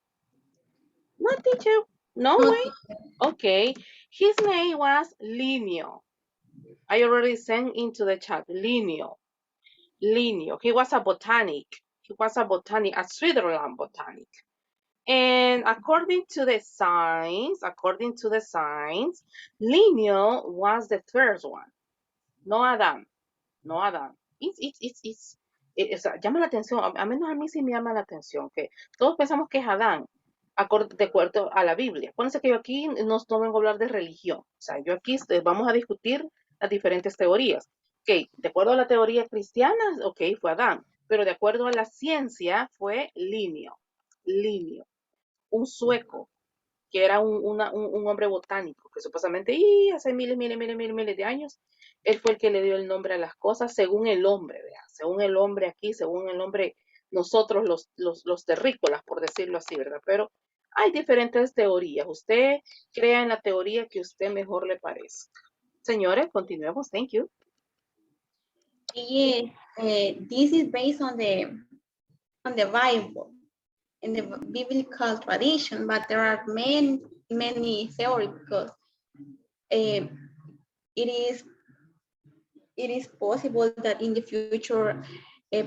[SPEAKER 1] No, teacher. No
[SPEAKER 4] not
[SPEAKER 1] way. Okay, his name was Linio. I already sent into the chat. Linio. Linio. He was a botanic. He was a botanic, a Switzerland botanic. And according to the signs, Linio was the first one. No Adam. No Adam. Llama la atención, a menos a mí sí me llama la atención, que todos pensamos que es Adán, de acuerdo a la Biblia. Acuérdense que yo aquí no vengo a hablar de religión, o sea, yo aquí vamos a discutir las diferentes teorías. Ok, de acuerdo a la teoría cristiana, ok, fue Adán, pero de acuerdo a la ciencia fue Linio, un sueco, que era un hombre botánico, que supuestamente hace miles de años, él fue el que le dio el nombre a las cosas según el hombre, ¿verdad? Según el hombre aquí, según el hombre, nosotros los terrícolas, por decirlo así, ¿verdad? Pero hay diferentes teorías. Usted crea en la teoría que a usted mejor le parezca. Señores, continuemos. Thank you.
[SPEAKER 4] yes, this is based on the Bible and the biblical tradition, but there are many theories because it is possible that in the future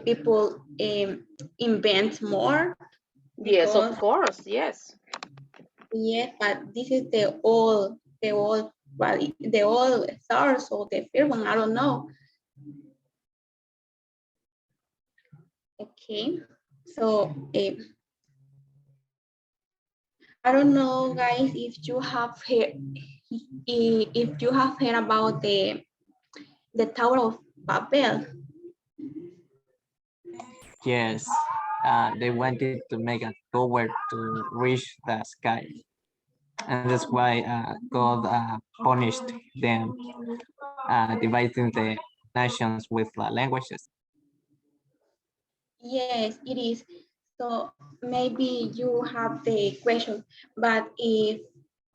[SPEAKER 4] people invent more
[SPEAKER 1] Yes, of
[SPEAKER 4] because
[SPEAKER 1] course. Yes.
[SPEAKER 4] Yes, but this is the old source or the first one. I don't know. Okay, so I don't know, guys, if you have heard about the Tower of Babel.
[SPEAKER 3] Yes, they wanted to make a tower to reach the sky. And that's why God punished them, dividing the nations with languages.
[SPEAKER 4] Yes, it is. So maybe you have the question, but if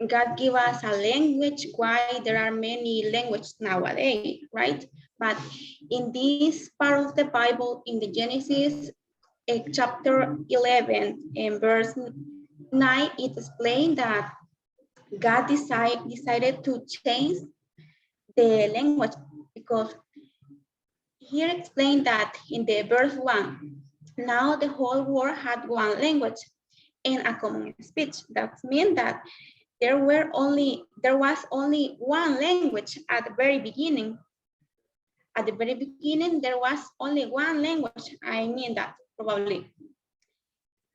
[SPEAKER 4] God give us a language, why there are many languages nowadays, right? But in this part of the Bible, in the Genesis chapter 11 and verse 9, it explains that God decided to change the language because here explained that in the verse 1, now the whole world had one language and a common speech. That means that there was only one language at the very beginning. At the very beginning, there was only one language. I mean that probably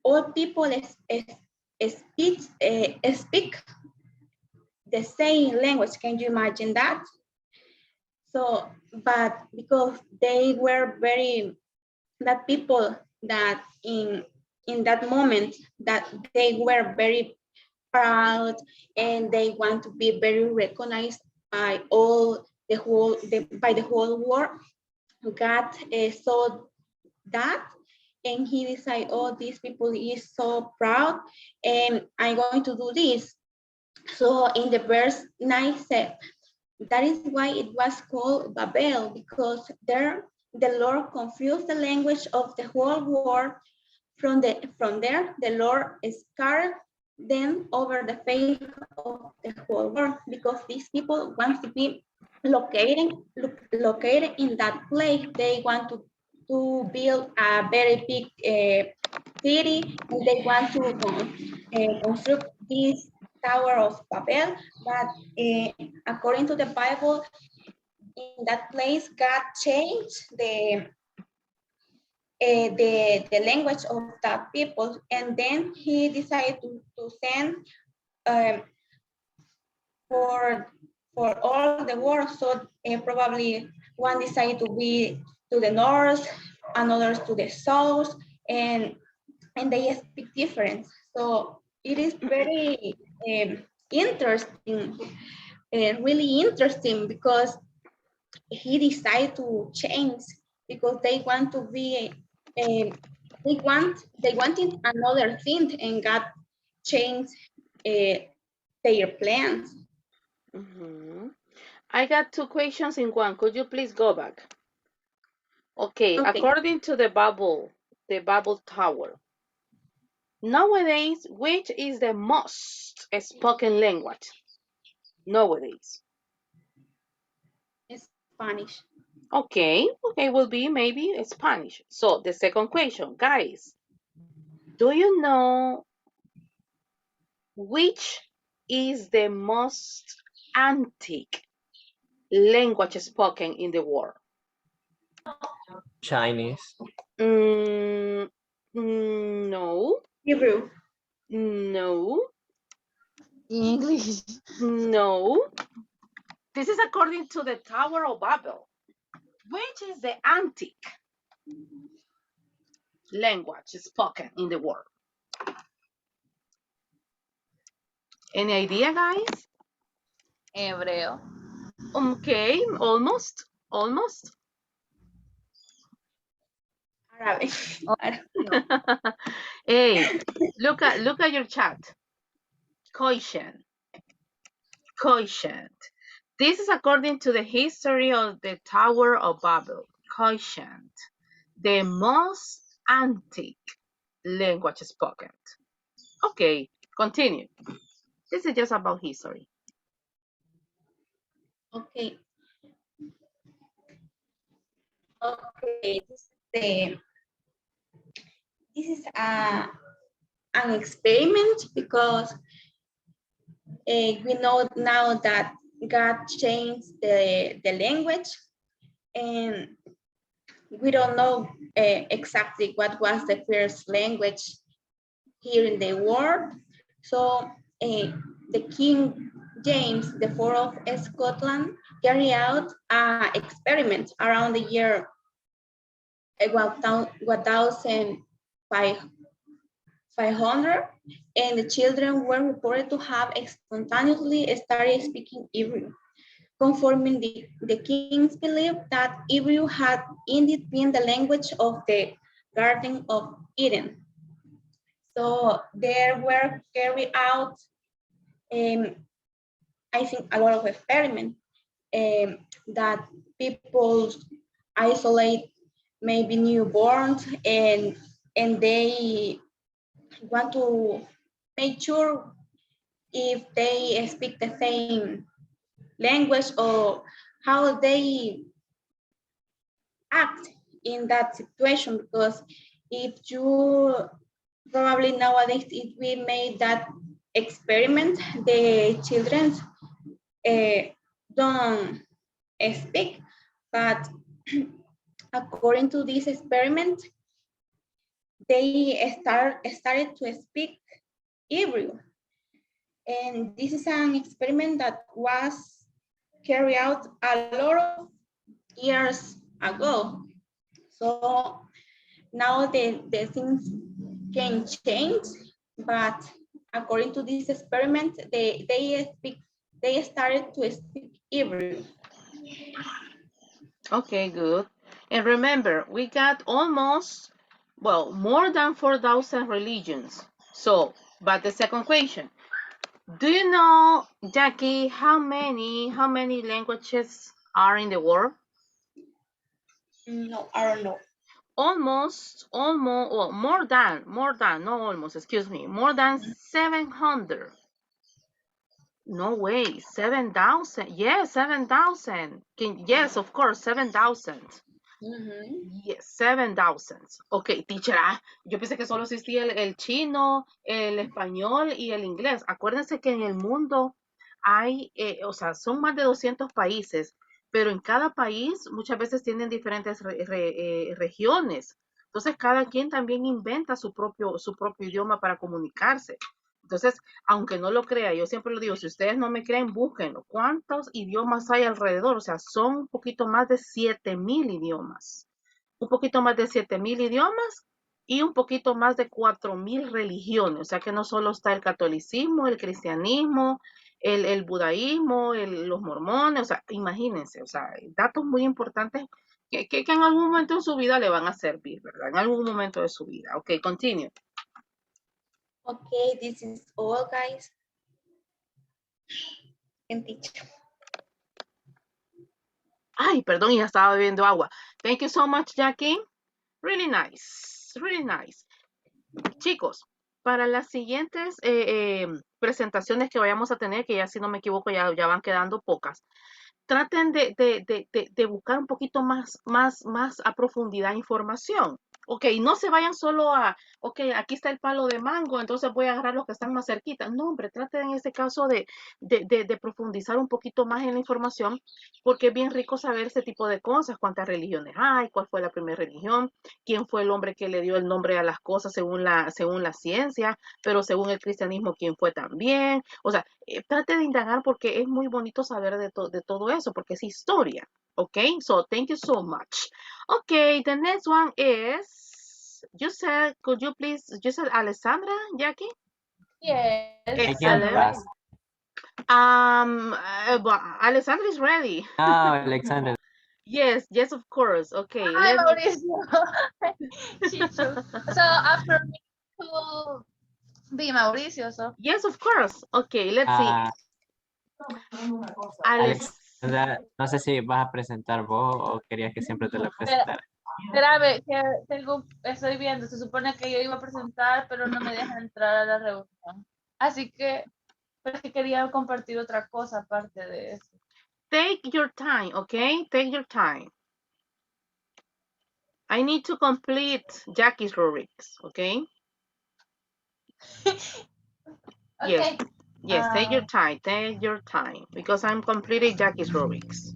[SPEAKER 4] all people speak the same language. Can you imagine that? So, but because they were that people that in that moment that they were very proud and they want to be very recognized by by the whole world. God saw that and he decided, oh, these people is so proud and I'm going to do this. So in the verse 9 said, that is why it was called Babel, because there the Lord confused the language of the whole world. From there, the Lord scattered them over the face of the whole world, because these people want to be located in that place. They want to build a very big city, and they want to construct this Tower of Babel. But according to the Bible, in that place, God changed the language of the people, and then he decided to send um, for all the world. So probably one decided to be to the north, another to the south, and they speak different. So it is very interesting, really interesting, because he decided to change because they want to be they wanted another thing, and God changed their plans.
[SPEAKER 1] I got two questions in one. Could you please go back? Okay,
[SPEAKER 4] Okay,
[SPEAKER 1] according to the Babel Tower, nowadays, which is the most spoken language nowadays?
[SPEAKER 4] Spanish.
[SPEAKER 1] Okay, will be maybe Spanish. So the second question, guys, do you know which is the most antique language spoken in the world?
[SPEAKER 3] Chinese.
[SPEAKER 1] No,
[SPEAKER 4] Hebrew.
[SPEAKER 1] no,
[SPEAKER 2] English.
[SPEAKER 1] no. This is according to the Tower of Babel. Which is the antique language spoken in the world? Any idea, guys?
[SPEAKER 2] Hebreo.
[SPEAKER 1] Okay, almost.
[SPEAKER 4] Arabic.
[SPEAKER 2] Oh, no.
[SPEAKER 1] Hey, look at your chat. Quotient. This is according to the history of the Tower of Babel. Quotient. The most antique language spoken. Okay, continue. This is just about history.
[SPEAKER 4] Okay. Okay. This is an experiment, because We know now that God changed the language, and we don't know exactly what was the first language here in the world. So the King James the Fourth of Scotland carried out an experiment around the year 1500, and the children were reported to have spontaneously started speaking Hebrew, confirming the king's belief that Hebrew had indeed been the language of the Garden of Eden. So there were carried out, I think, a lot of experiments that people isolate maybe newborns, and they want to make sure if they speak the same language or how they act in that situation. Because if you probably nowadays, if we made that experiment, the children don't speak, but according to this experiment, they started to speak Hebrew. And this is an experiment that was carried out a lot of years ago. So now the things can change, but according to this experiment, they started to speak Hebrew.
[SPEAKER 1] Okay, good. And remember, we got almost, well, more than 4,000 religions. So, but the second question, do you know, Jackie, how many languages are in the world?
[SPEAKER 4] No, I don't know.
[SPEAKER 1] Almost, well, more than, no, almost, excuse me, more than 700. No way, 7,000. Yes, 7,000. Yes, of course, 7,000. Yes, 7,000. Ok, teacher, yo pensé que solo existía el chino, el español y el inglés. Acuérdense que en el mundo hay, o sea, son más de 200 países, pero en cada país muchas veces tienen diferentes regiones. Entonces, cada quien también inventa su propio idioma para comunicarse. Entonces, aunque no lo crea, yo siempre lo digo, si ustedes no me creen, búsquenlo. ¿Cuántos idiomas hay alrededor? O sea, son un poquito más de 7,000 idiomas. Un poquito más de 7,000 idiomas y un poquito más de 4,000 religiones. O sea que no solo está el catolicismo, el cristianismo, el budaísmo, los mormones. O sea, imagínense, o sea, datos muy importantes que en algún momento de su vida le van a servir, ¿verdad? En algún momento de su vida. Ok, continue.
[SPEAKER 4] Okay, this is all, guys. And teacher.
[SPEAKER 1] Ay, perdón, ya estaba bebiendo agua. Thank you so much, Jackie. Really nice, really nice. Chicos, para las siguientes presentaciones que vayamos a tener, que ya si no me equivoco ya van quedando pocas, traten de buscar un poquito más a profundidad información. Ok, no se vayan solo a, ok, aquí está el palo de mango, entonces voy a agarrar los que están más cerquita. No, hombre, traten en este caso de profundizar un poquito más en la información, porque es bien rico saber ese tipo de cosas, cuántas religiones hay, cuál fue la primera religión, quién fue el hombre que le dio el nombre a las cosas según la ciencia, pero según el cristianismo, quién fue también. O sea, trate de indagar porque es muy bonito saber de todo eso, porque es historia. Okay, so thank you so much. Okay, the next one is, could you please, you said Alessandra, Jackie?
[SPEAKER 2] Yes,
[SPEAKER 1] Excellent.
[SPEAKER 3] Pass.
[SPEAKER 1] Alessandra is ready.
[SPEAKER 3] Ah, Alexander.
[SPEAKER 1] Yes, of course. Okay,
[SPEAKER 2] Hi,
[SPEAKER 1] let me.
[SPEAKER 2] Mauricio. Chicho. So after me to be Mauricio, so.
[SPEAKER 1] Yes, of course. Okay, let's see.
[SPEAKER 3] Alexandra, no sé si vas a presentar vos o querías que siempre te la presentara.
[SPEAKER 2] Espérame, que estoy viendo, se supone que yo iba a presentar, pero no me dejan entrar a la reunión. Así que, pero es que quería compartir otra cosa aparte de eso.
[SPEAKER 1] Take your time, okay? Take your time. I need to complete Jackie's rubrics, okay?
[SPEAKER 2] Okay.
[SPEAKER 1] Yes. Yes, take your time, because I'm completing Jackie's rubrics.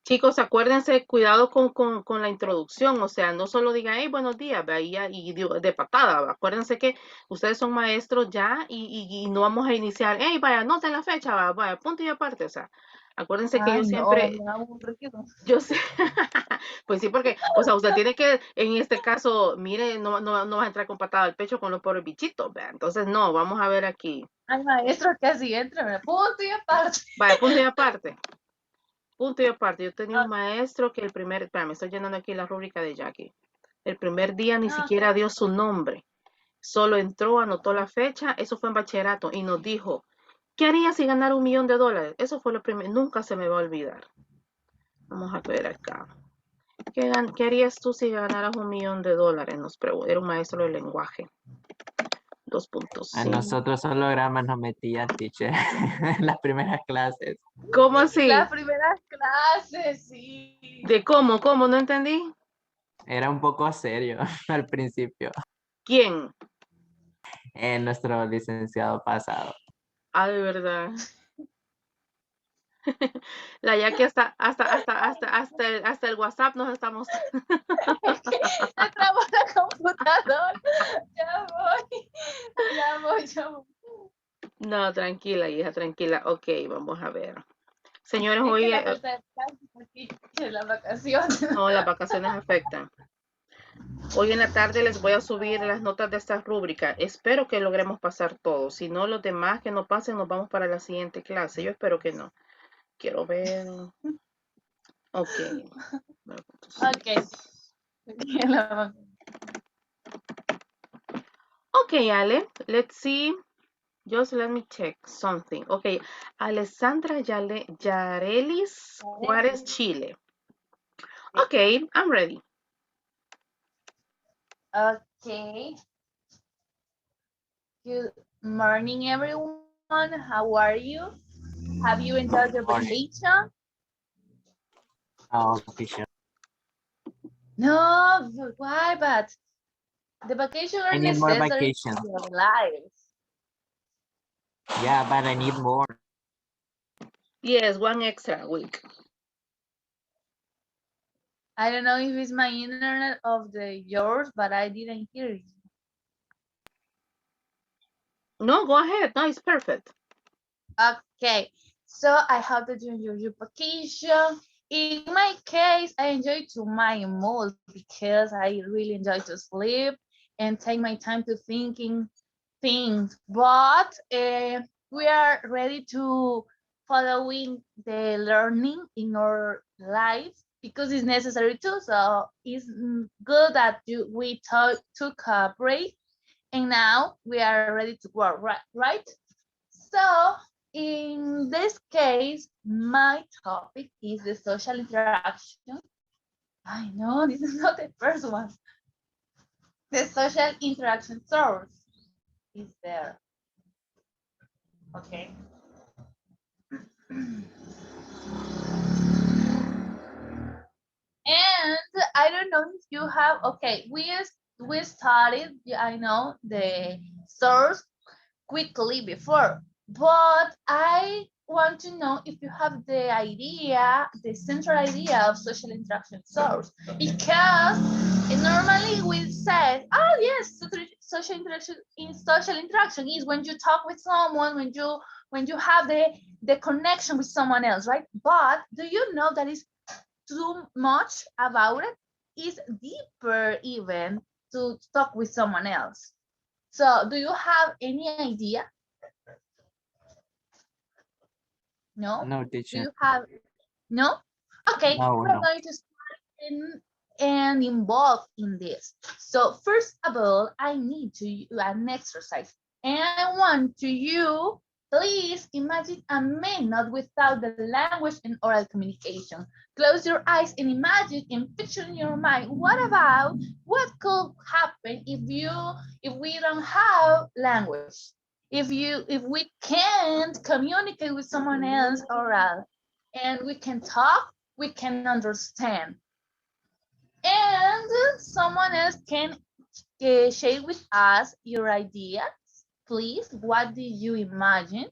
[SPEAKER 1] Chicos, acuérdense, cuidado con la introducción, o sea, no solo digan, hey, buenos días, vaya y de patada, acuérdense que ustedes son maestros ya y no vamos a iniciar, hey, vaya, anoten la fecha, vaya, punto y aparte, o sea, acuérdense que yo
[SPEAKER 2] Ay, no,
[SPEAKER 1] siempre,
[SPEAKER 2] me aburrido.
[SPEAKER 1] yo sé, pues sí, porque, o sea, usted tiene que, en este caso, mire, no vas a entrar con patada al pecho con los pobres bichitos, ¿vea? Entonces, no, vamos a ver aquí,
[SPEAKER 2] Ay, maestro, casi entra, me punto y aparte.
[SPEAKER 1] vaya, punto y aparte. Punto y aparte, yo tenía un
[SPEAKER 2] Ah,
[SPEAKER 1] maestro que el primer, espera, me estoy llenando aquí la rúbrica de Jackie. El primer día ni
[SPEAKER 2] ah,
[SPEAKER 1] siquiera dio su nombre, solo entró, anotó la fecha, eso fue en bachillerato y nos dijo, ¿qué haría si ganara $1.000.000? Eso fue lo primero, nunca se me va a olvidar. Vamos a ver acá. ¿Qué harías tú si ganaras $1.000.000? Nos preguntó, era un maestro de lenguaje.
[SPEAKER 3] A
[SPEAKER 1] 2.5.
[SPEAKER 3] nosotros solo gramas nos metía teacher en las primeras clases.
[SPEAKER 1] ¿Cómo así?
[SPEAKER 2] las primeras clases, sí.
[SPEAKER 1] ¿De cómo? ¿Cómo? No entendí.
[SPEAKER 3] Era un poco serio al principio,
[SPEAKER 1] ¿Quién?
[SPEAKER 3] en nuestro licenciado pasado.
[SPEAKER 1] Ah, de verdad. La Jackie hasta el WhatsApp nos estamos.
[SPEAKER 2] Entramos a la computadora. Ya voy.
[SPEAKER 1] No, tranquila, hija, tranquila. Ok, vamos a ver. Señores,
[SPEAKER 2] Es que
[SPEAKER 1] hoy
[SPEAKER 2] la falta de clases aquí en las vacaciones.
[SPEAKER 1] no, las vacaciones afectan. Hoy en la tarde les voy a subir las notas de esta rúbrica. Espero que logremos pasar todo. Si no, los demás que no pasen, nos vamos para la siguiente clase. Yo espero que no. Quiero ver. Ok.
[SPEAKER 2] Ok.
[SPEAKER 1] Ok, Ale, let's see. Just let me check something. Ok, Alessandra Yarelis Juárez, Chile. Ok, I'm ready.
[SPEAKER 2] Okay. Good morning, everyone. How are you? Have you enjoyed your
[SPEAKER 3] Morning.
[SPEAKER 2] vacation?
[SPEAKER 3] Oh, teacher.
[SPEAKER 2] No, but why? But the vacation
[SPEAKER 3] I
[SPEAKER 2] are
[SPEAKER 3] need more
[SPEAKER 2] necessary
[SPEAKER 3] vacation.
[SPEAKER 2] for your life.
[SPEAKER 3] Yeah, but I need more.
[SPEAKER 1] Yes, one extra week.
[SPEAKER 2] I don't know if it's my internet of the yours, but I didn't hear you.
[SPEAKER 1] No, go ahead. No, it's perfect.
[SPEAKER 2] Okay, so I hope that you enjoy your vacation. In my case, I enjoy to my mood because I really enjoy to sleep and take my time to thinking things. But we are ready to following the learning in our life because it's necessary too. So it's good that we took a break and now we are ready to work, right? So in this case, my topic is the social interaction. I know this is not the first one. The social interaction source is there. Okay. And I don't know if you have, okay, we started, I know, the source quickly before, but I want to know if you have the idea, the central idea of social interaction source, because normally we say, oh yes, social interaction is when you talk with someone, when you have the connection with someone else, right? But do you know that is too much about it? Is deeper even to talk with someone else. So do you have any idea? No?
[SPEAKER 3] No,
[SPEAKER 2] Do
[SPEAKER 3] teacher.
[SPEAKER 2] you have, no? Okay,
[SPEAKER 3] No,
[SPEAKER 2] we're
[SPEAKER 3] no.
[SPEAKER 2] going to start and involve in this. So first of all, I need to do an exercise. And I want to you, please imagine a minute without the language and oral communication. Close your eyes and imagine and picture in your mind, what could happen if we don't have language? If we can't communicate with someone else oral and we can talk, we can understand. And someone else can
[SPEAKER 5] share with us your ideas, please? What did you imagine?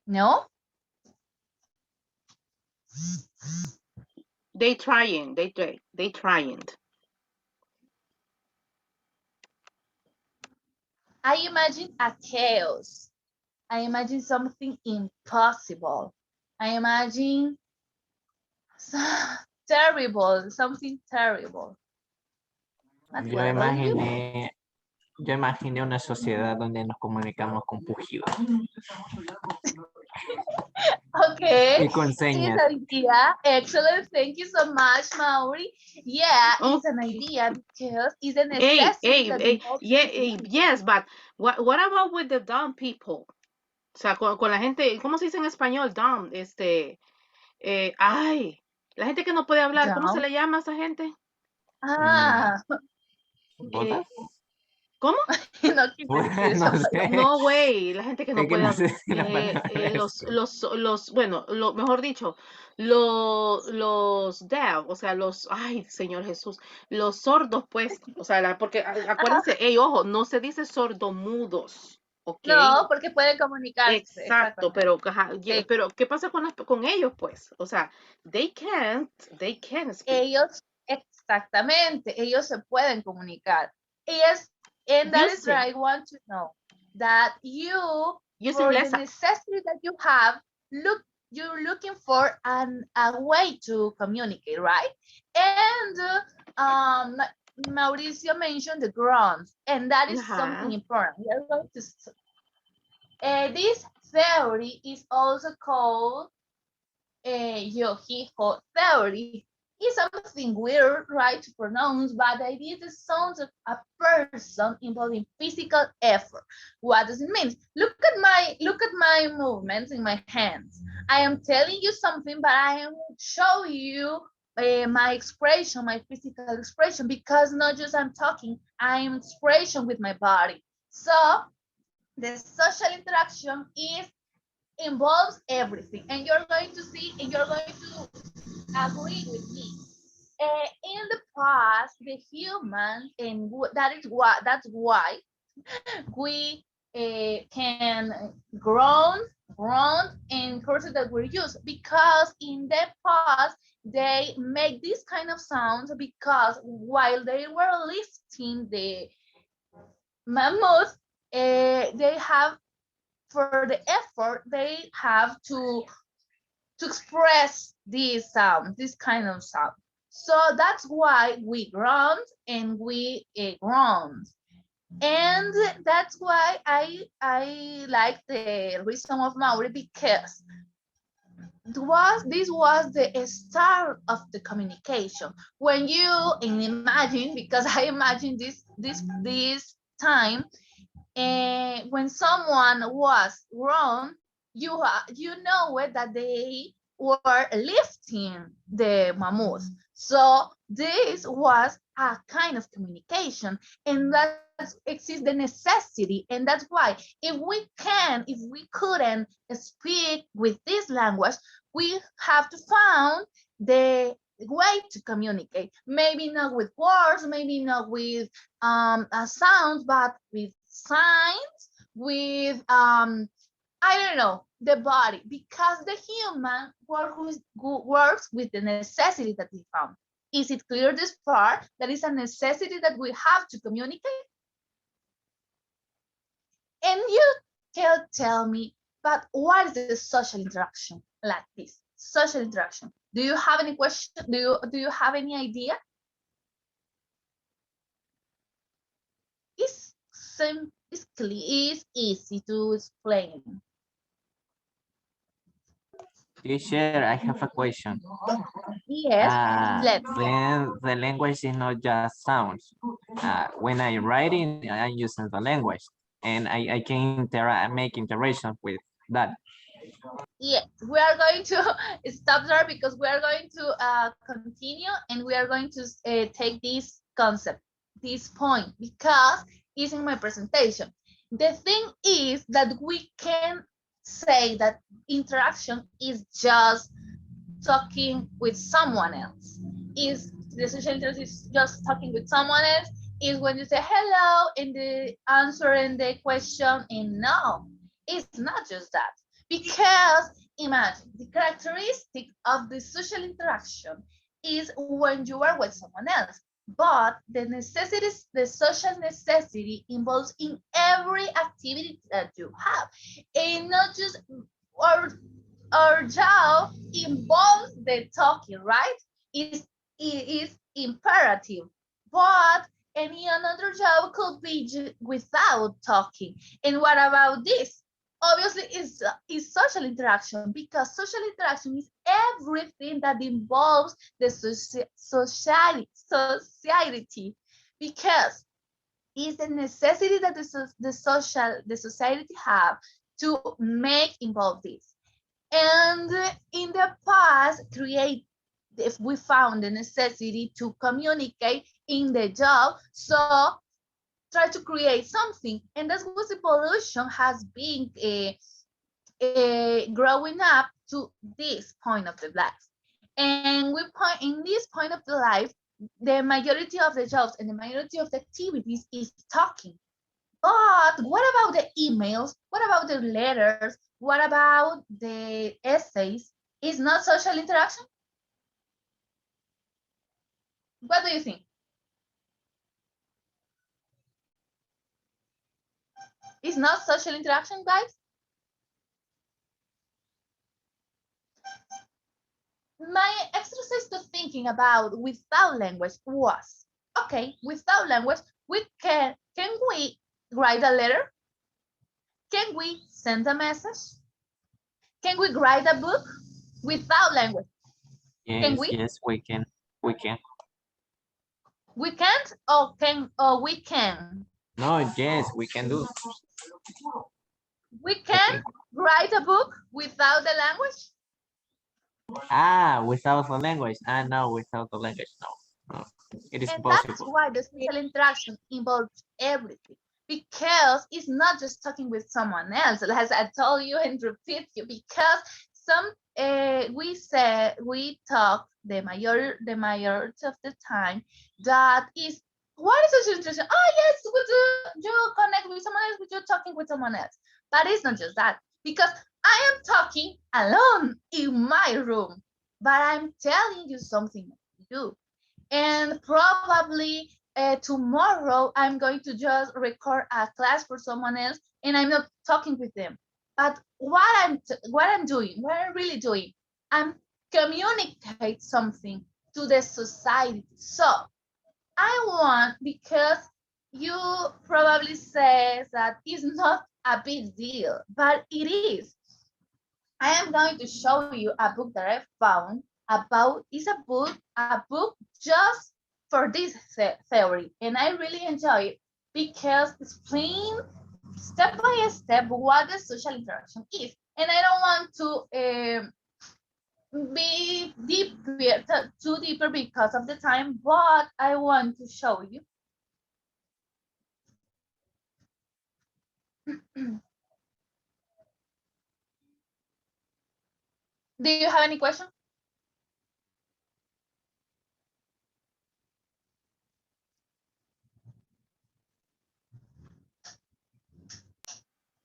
[SPEAKER 5] No?
[SPEAKER 1] They trying. They trying.
[SPEAKER 5] I imagine a chaos. I imagine something impossible. I imagine terrible, something terrible. But
[SPEAKER 3] Yo
[SPEAKER 5] what about you?
[SPEAKER 3] imaginé una sociedad donde nos comunicamos con pujidos
[SPEAKER 5] Okay,
[SPEAKER 3] y con
[SPEAKER 5] it's
[SPEAKER 3] señas.
[SPEAKER 5] an idea. Excellent. Thank you so much, Mauri. Yeah,
[SPEAKER 1] Oh,
[SPEAKER 5] it's an idea because it's a
[SPEAKER 1] hey,
[SPEAKER 5] necessity
[SPEAKER 1] hey,
[SPEAKER 5] that
[SPEAKER 1] hey,
[SPEAKER 5] involves
[SPEAKER 1] yeah,
[SPEAKER 5] to communicate.
[SPEAKER 1] yes, but what about with the dumb people? O sea, con la gente, ¿cómo se dice en español? Dumb, ay, la gente que no puede hablar, ¿cómo se
[SPEAKER 5] Dumb.
[SPEAKER 1] le llama a esa gente?
[SPEAKER 5] Ah,
[SPEAKER 1] Eh,
[SPEAKER 3] ¿Bodas?
[SPEAKER 1] ¿Cómo?
[SPEAKER 5] no quise decir esa
[SPEAKER 3] No
[SPEAKER 5] palabra.
[SPEAKER 3] sé.
[SPEAKER 1] No, güey, la gente que
[SPEAKER 3] Es
[SPEAKER 1] no
[SPEAKER 3] que
[SPEAKER 1] puede
[SPEAKER 3] no
[SPEAKER 1] hablar.
[SPEAKER 3] sé si la palabra es.
[SPEAKER 1] Bueno, mejor dicho, los deaf, o sea, ay, Señor Jesús, los sordos, pues, o sea, porque acuérdense, hey, ojo, no se dice sordomudos, ¿ok?
[SPEAKER 5] No, porque pueden comunicarse,
[SPEAKER 1] Exacto,
[SPEAKER 5] exactamente.
[SPEAKER 1] pero,
[SPEAKER 5] Sí.
[SPEAKER 1] pero, ¿qué pasa con ellos, pues? O sea, they can't speak.
[SPEAKER 5] Ellos, exactamente, ellos se pueden comunicar. Yes, and that is
[SPEAKER 1] Using,
[SPEAKER 5] why I want to know that
[SPEAKER 1] using
[SPEAKER 5] for the
[SPEAKER 1] less,
[SPEAKER 5] necessity that you have, you're looking for a way to communicate, right? And Mauricio mentioned the grounds, and that is something important. We are going to. This theory is also called Yohiho theory. Is something weird, right, to pronounce, but the idea is the sounds of a person involving physical effort. What does it mean? Look at my movements in my hands. I am telling you something, but I am showing you my expression, my physical expression, because not just I'm talking, I'm expression with my body. So the social interaction involves everything, and you're going to see, and you're going to agree with me. In the past, the humans, and that's why we can groan, and curses that were used, because in the past they make this kind of sounds because while they were lifting the mammoth, they have, for the effort they have to express this sound, this kind of sound. So that's why we groan and we groan. And that's why I like the reason of Maori, because this was the start of the communication. When you imagine, because I imagine this time, when someone was wrong, you know it, that they were lifting the mammoth. So this was a kind of communication, and that exists the necessity, and that's why if we couldn't speak with this language, we have to find the way to communicate. Maybe not with words, maybe not with a sound, but with signs, with I don't know, the body, because the human works with the necessity that we found. Is it clear, this part, that is a necessity that we have to communicate? And you can tell me, but what is the social interaction like this? Social interaction. Do you have any question? Do you have any idea? It's easy to explain.
[SPEAKER 3] Teacher, I have a question.
[SPEAKER 5] Yes, let's.
[SPEAKER 3] Then the language is not just sounds. When I writing, I'm using the language, and I can make interaction with that.
[SPEAKER 5] Yes, we are going to stop there because we are going to continue, and we are going to take this concept, this point, because it's in my presentation. The thing is that we can say that interaction is just talking with someone else. Is the social interaction is just talking with someone else? Is when you say hello and the answer and the question, and no, it's not just that. Because imagine the characteristic of the social interaction is when you are with someone else. But the necessities, the social necessity involves in every activity that you have, and not just our job involves the talking, right? It is imperative, but any another job could be without talking. And what about this? Obviously, is social interaction, because social interaction is everything that involves the society, because it's the necessity that the society have to make involve this. And in the past, if we found the necessity to communicate in the job, so try to create something. And that's what evolution has been growing up to this point of the life. And in this point of the life, the majority of the jobs and the majority of the activities is talking. But what about the emails? What about the letters? What about the essays? Is not social interaction? What do you think? Is not social interaction, guys? My exercise to thinking about without language was, okay, without language, can we write a letter? Can we send a message? Can we write a book without language? Can
[SPEAKER 3] Yes,
[SPEAKER 5] we?
[SPEAKER 3] yes, we can. We can.
[SPEAKER 5] We can't, or we can?
[SPEAKER 3] No, yes, we can do.
[SPEAKER 5] We can write a book without the language?
[SPEAKER 3] Without the language. No, without the language, no. No, it is
[SPEAKER 5] And
[SPEAKER 3] possible.
[SPEAKER 5] that's why the social interaction involves everything, because it's not just talking with someone else, as I told you and repeat you, because we talk the majority of the time that is, what is social interaction? Oh yes, you connect with someone else, you're talking with someone else. But it's not just that, because I am talking alone in my room, but I'm telling you something to do. And probably tomorrow I'm going to just record a class for someone else, and I'm not talking with them. But what I'm really doing, I'm communicate something to the society. So I want, because you probably say that it's not a big deal, but it is. I am going to show you a book that I found about, is a book just for this theory, and I really enjoy it because it's explain step by step what the social interaction is. And I don't want to be too deeper because of the time, but I want to show you. Do you have any question?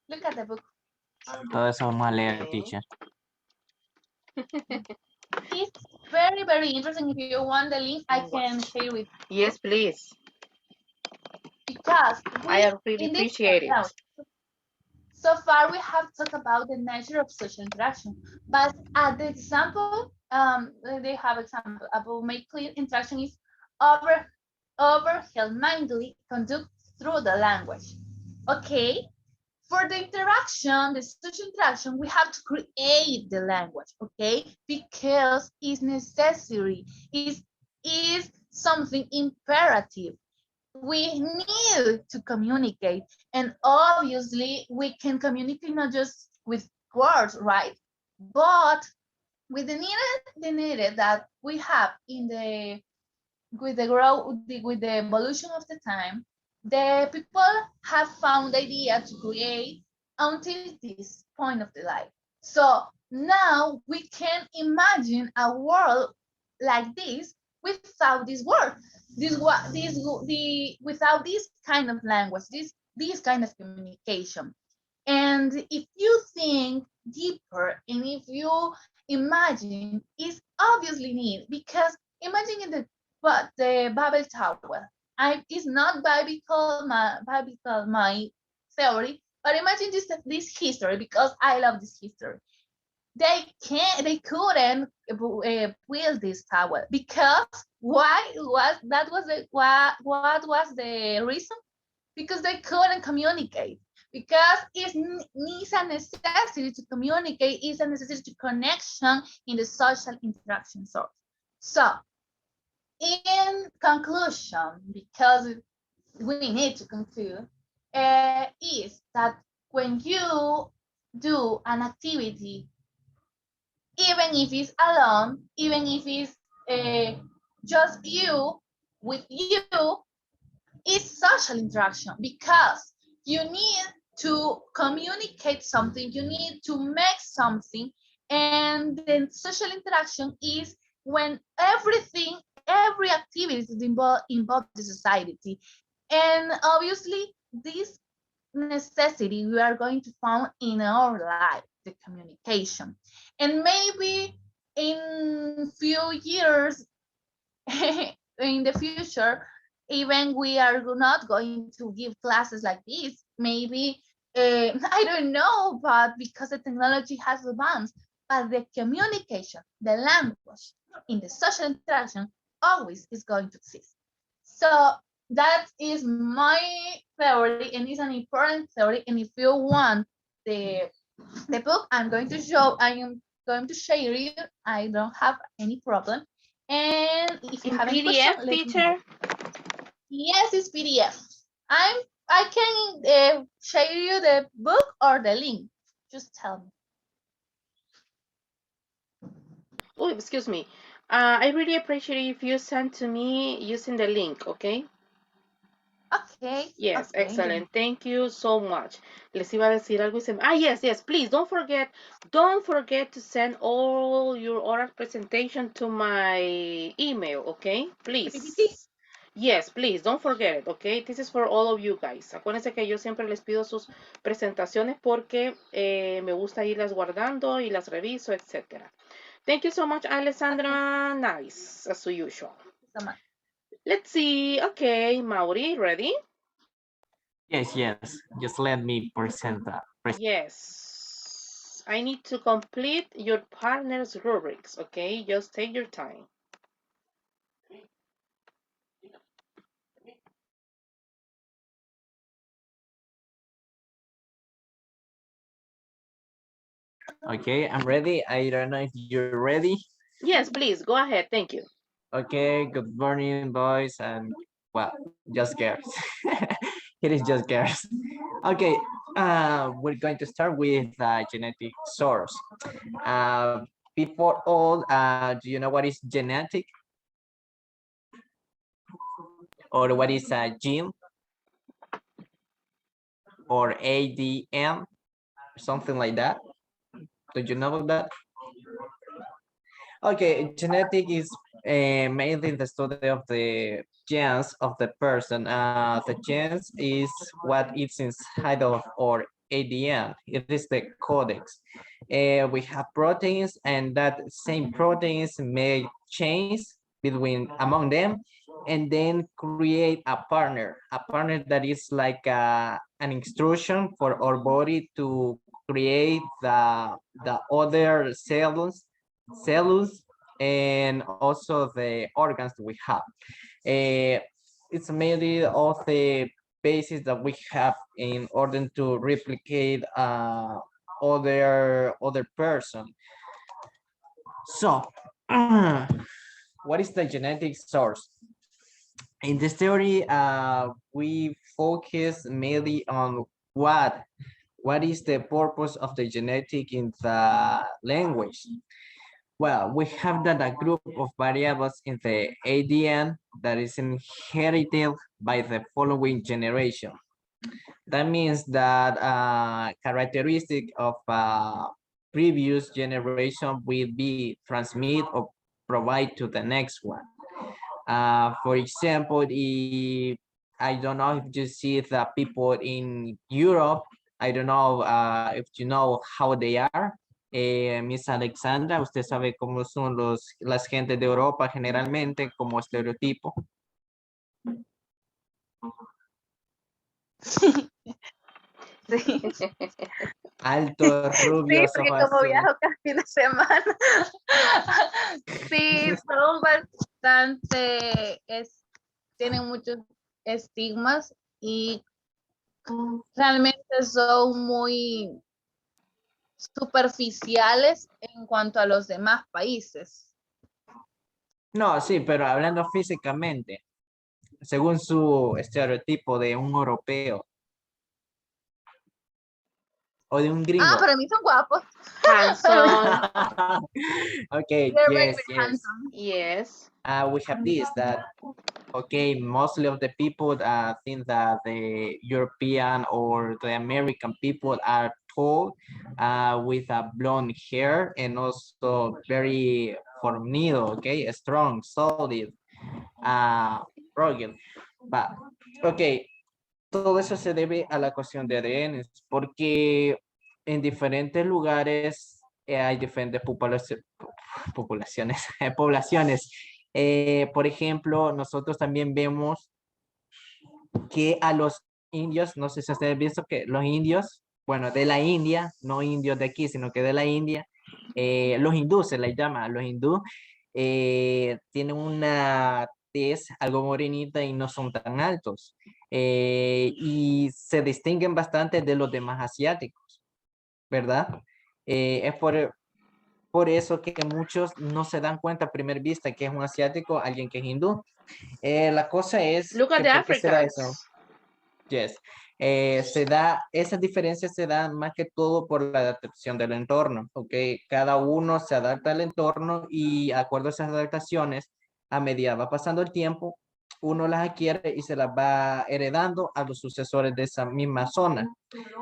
[SPEAKER 5] Look at the book.
[SPEAKER 3] Todo eso vamos a leer, teacher.
[SPEAKER 5] It's very, very interesting. If you want the link, I can share with you.
[SPEAKER 1] Yes, please.
[SPEAKER 5] Because
[SPEAKER 1] I really appreciate it.
[SPEAKER 5] So far, we have talked about the nature of social interaction, but at the example, they have example about make clear interaction is overwhelmingly conducted through the language. Okay, for the interaction, the social interaction, we have to create the language, okay? Because it's necessary, is something imperative. We need to communicate, and obviously we can communicate not just with words, right? But with the needed that we have in the with the evolution of the time, the people have found the idea to create until this point of the life. So now we can imagine a world like this without this word, without this kind of language, this kind of communication. And if you think deeper and if you imagine, it's obviously neat because imagine in the Babel Tower. It's not biblical my theory, but imagine this history because I love this history. They couldn't build this tower because why was that was the what was the reason? Because they couldn't communicate, because it's a necessity to communicate, it's a necessity to connection in the social interaction source. So in conclusion, because we need to conclude, is that when you do an activity, even if it's alone, even if it's just you with you, it's social interaction because you need to communicate something, you need to make something, and then social interaction is when every activity involve the society. And obviously, this necessity we are going to find in our life, the communication. And maybe in few years, in the future, even we are not going to give classes like this, maybe I don't know, but because the technology has advanced, but the communication, the language in the social interaction always is going to exist. So that is my theory, and it's an important theory. And if you want the book, I am going to share you. I don't have any problem. And if you
[SPEAKER 1] In
[SPEAKER 5] have any question,
[SPEAKER 1] PDF,
[SPEAKER 5] let me know.
[SPEAKER 1] teacher?
[SPEAKER 5] Yes, it's PDF. I can share you the book or the link. Just tell me.
[SPEAKER 1] Oh, excuse me. I really appreciate if you send to me using the link, okay?
[SPEAKER 5] Okay.
[SPEAKER 1] Yes,
[SPEAKER 5] Okay.
[SPEAKER 1] excellent. Thank you so much. Les iba a decir algo y se... Ah, yes. Please don't forget to send all your oral presentation to my email, okay?
[SPEAKER 5] PPT?
[SPEAKER 1] Please. Yes, please, don't forget it, okay? This is for all of you guys. Acuérdense que yo siempre les pido sus presentaciones porque me gusta irlas guardando y las reviso, etcétera. Thank you so much, Alessandra. Nice, as usual.
[SPEAKER 5] So much.
[SPEAKER 1] Let's see. Okay, Mauri, ready?
[SPEAKER 3] Yes. Just let me present that.
[SPEAKER 1] Yes. I need to complete your partner's rubrics, okay? Just take your time.
[SPEAKER 3] Okay, I'm ready. I don't know if you're ready.
[SPEAKER 1] Yes, please, go ahead. Thank you.
[SPEAKER 3] Okay, good morning, boys, and well, just girls. It is just girls. Okay, we're going to start with the genetic source. Before all, do you know what is genetic? Or what is a gene? Or ADN? Something like that? Do you know about that? Okay, genetic is mainly the study of the genes of the person. The genes is what is inside of our ADN. It is the codex. We have proteins, and that same proteins may change between among them, and then create a partner that is like an instruction for our body to create the other cells and also the organs that we have. It's mainly of the basis that we have in order to replicate other person. So, what is the genetic source? In this theory, we focus mainly on what is the purpose of the genetic in the language. Well, we have that a group of variables in the ADN that is inherited by the following generation. That means that characteristic of previous generation will be transmit or provide to the next one. For example, if I don't know if you see the people in Europe, I don't know if you know how they are. Miss Alexandra, usted sabe cómo son las gentes de Europa generalmente como estereotipo.
[SPEAKER 5] Sí,
[SPEAKER 3] Altos,
[SPEAKER 5] sí,
[SPEAKER 3] rubios,
[SPEAKER 5] porque
[SPEAKER 3] ojos
[SPEAKER 5] como
[SPEAKER 3] azules.
[SPEAKER 5] viajo cada fin de semana. Sí, son bastante, tienen muchos estigmas y realmente son muy superficiales en cuanto a los demás países.
[SPEAKER 3] No, sí, pero hablando físicamente, según su estereotipo de un europeo o de un
[SPEAKER 5] Ah,
[SPEAKER 3] gringo.
[SPEAKER 5] para mí son guapos.
[SPEAKER 1] Handsome.
[SPEAKER 3] Okay,
[SPEAKER 5] They're very,
[SPEAKER 3] yes,
[SPEAKER 5] very
[SPEAKER 3] yes.
[SPEAKER 5] handsome.
[SPEAKER 1] Yes.
[SPEAKER 3] We have this that, okay, mostly of the people think that the European or the American people are tall with a blonde hair and also very fornido, okay, strong, solid, rugged. But, okay, todo eso se debe a la cuestión de ADN, porque en diferentes lugares hay diferentes poblaciones. poblaciones. Por ejemplo, nosotros también vemos que a los indios, no sé si ustedes han visto que los indios, bueno, de la India, no indios de aquí, sino que de la India, los hindúes se les llama, los hindúes tienen una tez algo morenita y no son tan altos. Y se distinguen bastante de los demás asiáticos, ¿verdad? Es por eso que muchos no se dan cuenta a primera vista que es un asiático, alguien que es hindú. La cosa es
[SPEAKER 1] Look at
[SPEAKER 3] que
[SPEAKER 1] the
[SPEAKER 3] ¿por qué será eso?
[SPEAKER 1] Africans.
[SPEAKER 3] Yes. Esas diferencias se dan más que todo por la adaptación del entorno, ¿ok? Cada uno se adapta al entorno y de acuerdo a esas adaptaciones, a medida va pasando el tiempo, uno las adquiere y se las va heredando a los sucesores de esa misma zona.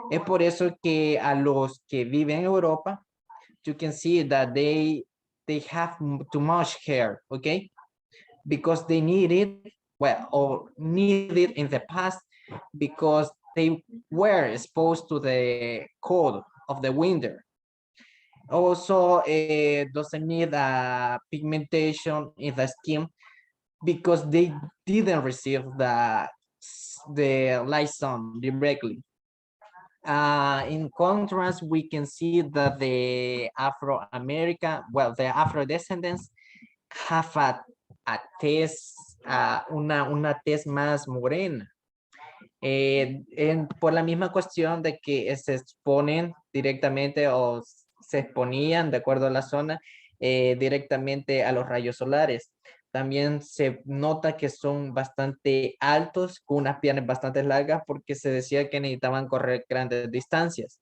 [SPEAKER 3] Es por eso que a los que viven en Europa, you can see that they have too much hair, okay? Because they need it, well, or need it in the past because they were exposed to the cold of the winter. Also, doesn't need a pigmentation in the skin because they didn't receive the light sun directly. In contrast, we can see that the Afro-American, well, the Afro-descendants have a tez, una tez más morena. Por la misma cuestión de que se exponen directamente o se exponían, de acuerdo a la zona, directamente a los rayos solares. También se nota que son bastante altos, con unas piernas bastante largas, porque se decía que necesitaban correr grandes distancias.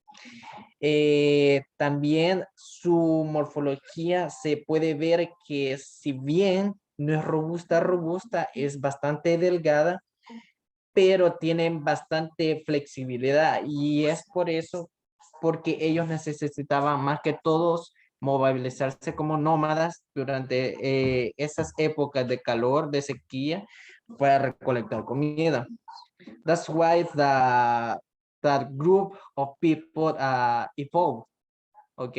[SPEAKER 3] También su morfología se puede ver que si bien no es robusta, es bastante delgada, pero tienen bastante flexibilidad y es por eso, porque ellos necesitaban más que todos movilizarse como nómadas durante esas épocas de calor, de sequía, para recolectar comida. That's why that group of people evolved, ¿ok?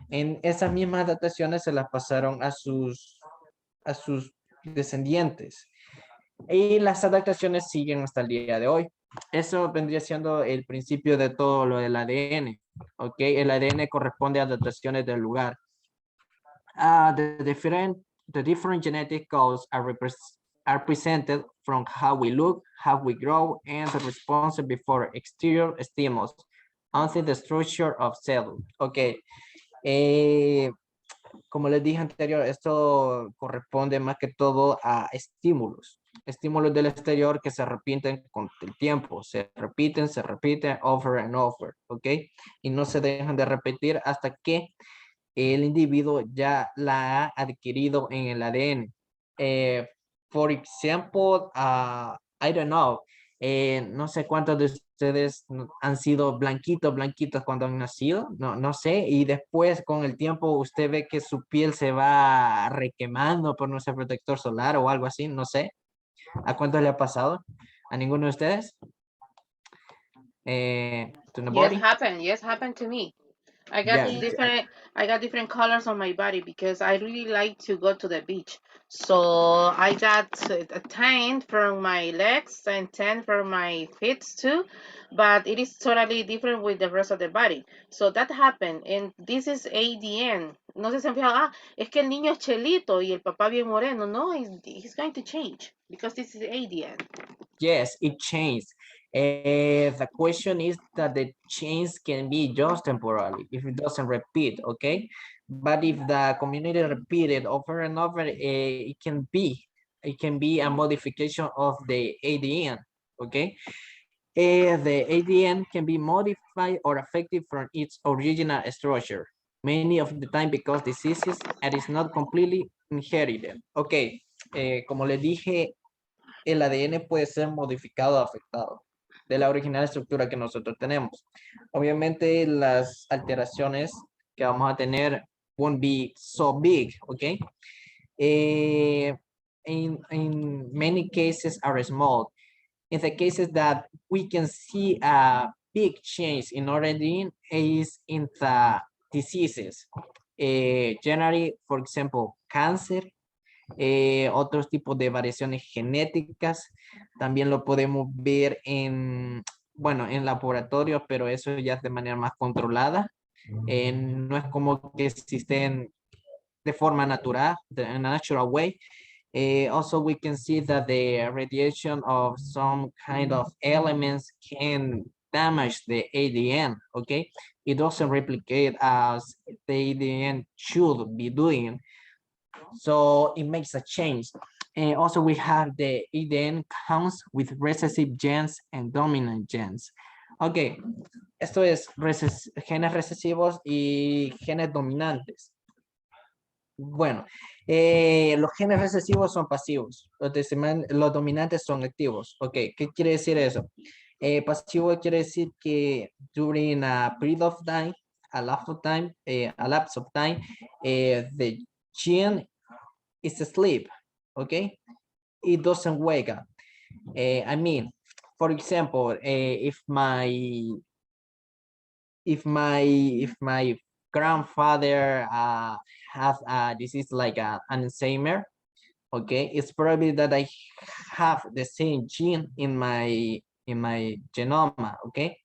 [SPEAKER 3] En esas mismas adaptaciones se las pasaron a sus descendientes. Y las adaptaciones siguen hasta el día de hoy. Eso vendría siendo el principio de todo lo del ADN. ¿Ok? El ADN corresponde a adaptaciones del lugar. The different genetic codes are presented from how we look, how we grow, and the response before exterior stimulus until the structure of cell. Ok. Como les dije anterior, esto corresponde más que todo a estímulos del exterior que se repiten con el tiempo, se repiten, over and over, ¿ok? Y no se dejan de repetir hasta que el individuo ya la ha adquirido en el ADN. For example, I don't know, No sé cuántos de ustedes han sido blanquitos cuando han nacido, no sé, y después con el tiempo usted ve que su piel se va requemando por no ser protector solar o algo así, no sé. ¿A cuántos le ha pasado? ¿A ninguno de ustedes? To
[SPEAKER 1] Yes,
[SPEAKER 3] nobody?
[SPEAKER 1] happened. Yes, happened to me. I got
[SPEAKER 3] Yeah,
[SPEAKER 4] Yes.
[SPEAKER 1] I got different colors on my body because I really like to go to the beach. So I got a tan from my legs and tan from my feet too, but it is totally different with the rest of the body. So that happened, and this is ADN. No sé si han fijado, es que el niño es chelito y el papá bien moreno. No, he's going to change because this is ADN.
[SPEAKER 3] yes, it changed. The question is that the change can be just temporarily if it doesn't repeat, okay? But if the community repeated over and over, it can be a modification of the ADN, okay? The ADN can be modified or affected from its original structure, many of the time because diseases and is not completely inherited. Okay, como les dije, el ADN puede ser modificado o afectado de la original estructura que nosotros tenemos. Obviamente las alteraciones que vamos a tener won't be so big, okay? In many cases are small. In the cases that we can see a big change in origin is in the diseases. Generally, for example, cancer, otros tipos de variaciones genéticas. También lo podemos ver en, bueno, en laboratorio, pero eso ya es de manera más controlada. No es como que existen de forma natural, in a natural way. Also, we can see that the radiation of some kind of elements can damage the ADN, okay? It doesn't replicate as the ADN should be doing. So it makes a change. And also we have the ADN counts with recessive genes and dominant genes. Ok, esto es genes recesivos y genes dominantes. Bueno, los genes recesivos son pasivos, los dominantes son activos. Ok, ¿qué quiere decir eso? Pasivo quiere decir que during a period of time, a lapse of time, the gene is asleep, okay? It doesn't wake up. I mean, for example, if my grandfather has a disease like an Alzheimer, okay, it's probably that I have the same gene in my genome, okay?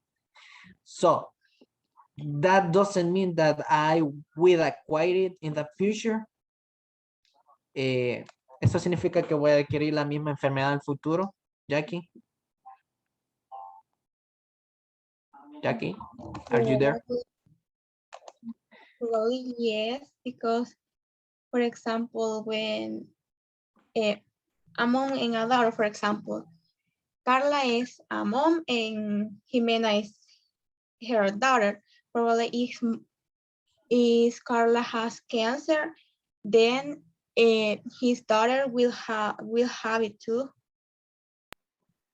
[SPEAKER 3] So that doesn't mean that I will acquire it in the future. ¿Eso significa que voy a adquirir la misma enfermedad en el futuro, Jackie? Jackie, are you there?
[SPEAKER 4] Probably yes, because, for example, when a mom and a daughter, for example, Carla is a mom and Jimena is her daughter. Probably if Carla has cancer, then his daughter will have it too.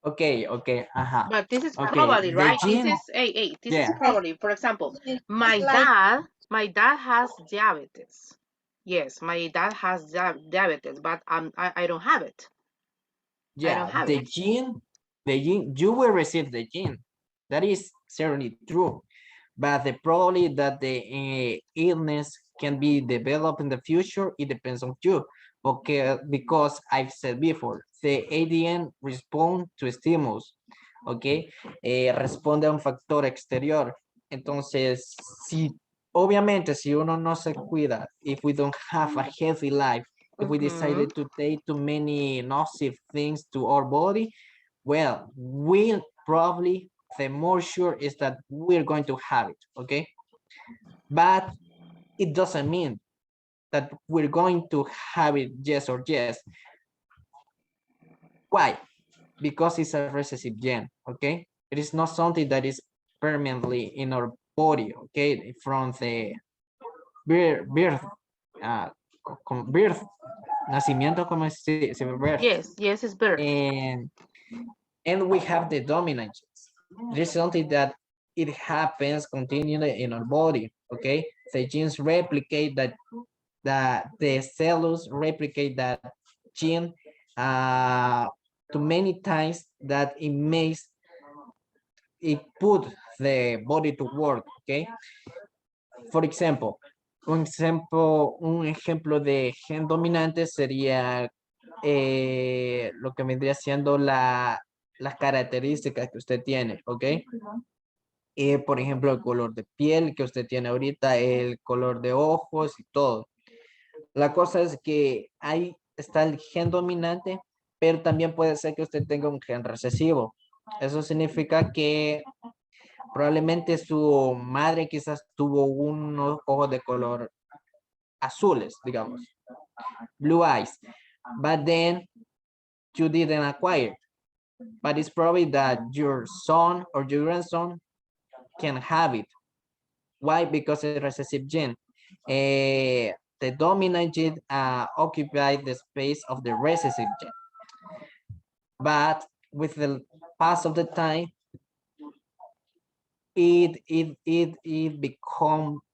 [SPEAKER 3] Okay, ajá.
[SPEAKER 1] But this is
[SPEAKER 3] Okay,
[SPEAKER 1] probably
[SPEAKER 3] the
[SPEAKER 1] right.
[SPEAKER 3] gene,
[SPEAKER 1] This is
[SPEAKER 3] yeah,
[SPEAKER 1] probably. For example,
[SPEAKER 4] Yes,
[SPEAKER 1] my
[SPEAKER 4] it's like
[SPEAKER 1] dad has diabetes. Yes, my dad has diabetes, but I don't have it. I don't
[SPEAKER 3] yeah,
[SPEAKER 1] have it.
[SPEAKER 3] you will receive the gene. That is certainly true. But the probability that the illness can be developed in the future, it depends on you. Okay, because I've said before, the ADN responde to stimulus, okay, responde a un factor exterior. Entonces, obviamente, si uno no se cuida, if we don't have a healthy life, if we decided to take too many nocive things to our body, well, we'll probably, the more sure is that we're going to have it, okay? But it doesn't mean that we're going to have it yes or yes. Why? Because it's a recessive gene, okay? It is not something that is permanently in our body, okay? From the birth, birth, nacimiento, como se birth.
[SPEAKER 1] Yes, it's birth.
[SPEAKER 3] And And we have the dominant genes. This is something that it happens continually in our body, okay? The genes replicate the cells replicate that gene too many times that it makes it put the body to work, okay? For example, un ejemplo de gen dominante sería lo que vendría siendo las características que usted tiene, ¿ok? Por ejemplo, el color de piel que usted tiene ahorita, el color de ojos y todo. La cosa es que ahí está el gen dominante, pero también puede ser que usted tenga un gen recesivo. Eso significa que probablemente su madre quizás tuvo unos ojos de color azules, digamos, blue eyes, but then you didn't acquire. But it's probably that your son or your grandson can have it. Why? Because it's a recessive gene. The dominant gene occupies the space of the recessive gene. But with the pass of the time, it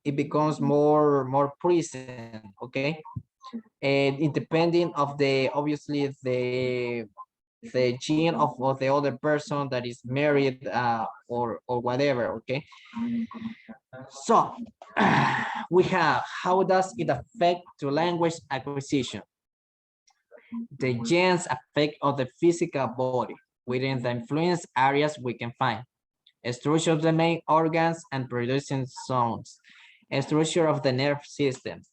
[SPEAKER 3] becomes more present, okay? And it depending of the obviously the gene of the other person that is married or whatever, okay? So we have, how does it affect to language acquisition? The genes affect of the physical body within the influence areas we can find. Structure of the main organs and producing sounds. Structure of the nerve system.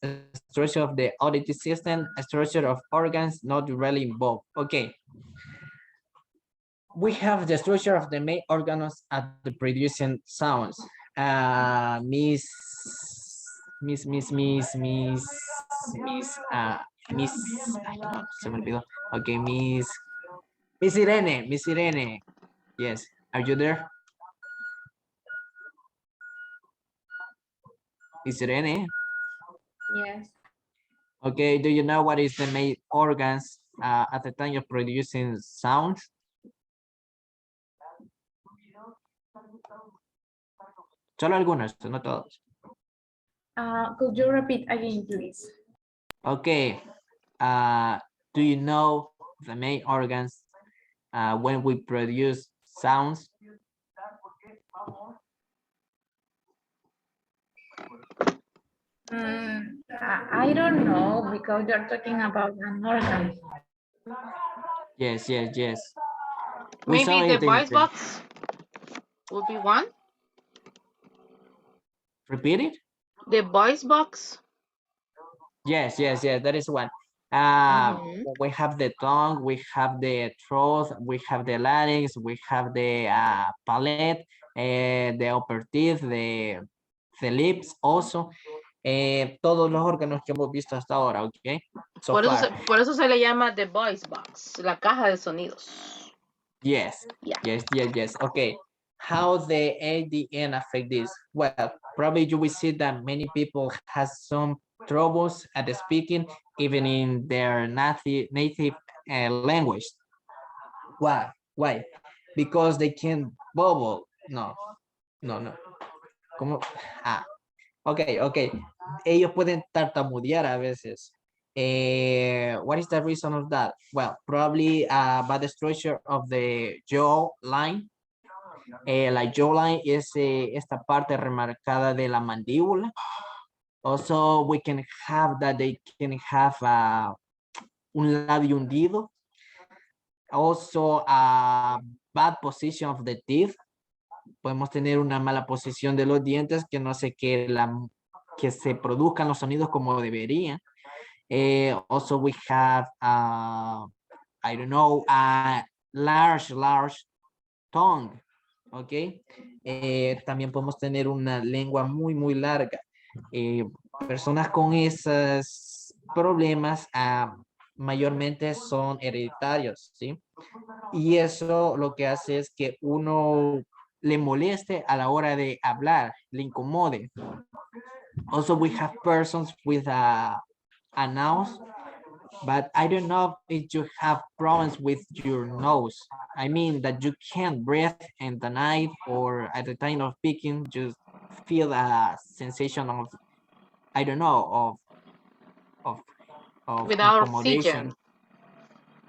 [SPEAKER 3] Structure of the auditive system. Structure of organs not really involved. Okay. We have the structure of the main organs at the producing sounds. Miss, ay, no, se me olvidó. Okay, Miss Irene. Yes, are you there? Miss Irene?
[SPEAKER 4] Yes.
[SPEAKER 3] Okay, do you know what is the main organs at the time of producing sounds? Solo algunos, no todos.
[SPEAKER 4] Could you repeat again, please?
[SPEAKER 3] Okay, do you know the main organs when we produce sounds?
[SPEAKER 4] I don't know because you're talking about an organ.
[SPEAKER 3] Yes. We saw
[SPEAKER 1] Maybe the
[SPEAKER 3] it in
[SPEAKER 1] voice box would be one.
[SPEAKER 3] Repeat it?
[SPEAKER 1] The voice box.
[SPEAKER 3] Yes, that is one.
[SPEAKER 1] Mhm.
[SPEAKER 3] We have the tongue, we have the throat, we have the larynx, we have the palate, the upper teeth, the lips also. Todos los órganos que hemos visto hasta ahora, ¿ok? So far.
[SPEAKER 1] Por eso se le llama the voice box, la caja de sonidos.
[SPEAKER 3] Yes.
[SPEAKER 1] Yeah.
[SPEAKER 3] Yes. Okay. How the ADN affect this? Well, probably you will see that many people has some troubles at speaking, even in their native language. Why? Because they can bubble. No. ¿Cómo? Okay. Ellos pueden tartamudear a veces. What is the reason of that? Well, probably by the structure of the jaw line. La jawline es esta parte remarcada de la mandíbula. Also, we can have that they can have un labio hundido. Also, a bad position of the teeth. Podemos tener una mala posición de los dientes que no hace que se produzcan los sonidos como deberían. Also, we have, I don't know, a large tongue. ¿Ok? También podemos tener una lengua muy larga. Personas con esos problemas mayormente son hereditarios, ¿sí? Y eso lo que hace es que uno le moleste a la hora de hablar, le incomode. Also, we have persons with a nose, but I don't know if you have problems with your nose. I mean that you can't breathe in the night or at the time of speaking, just feel a sensation of, I don't know, of, of
[SPEAKER 1] Without
[SPEAKER 3] incommodation.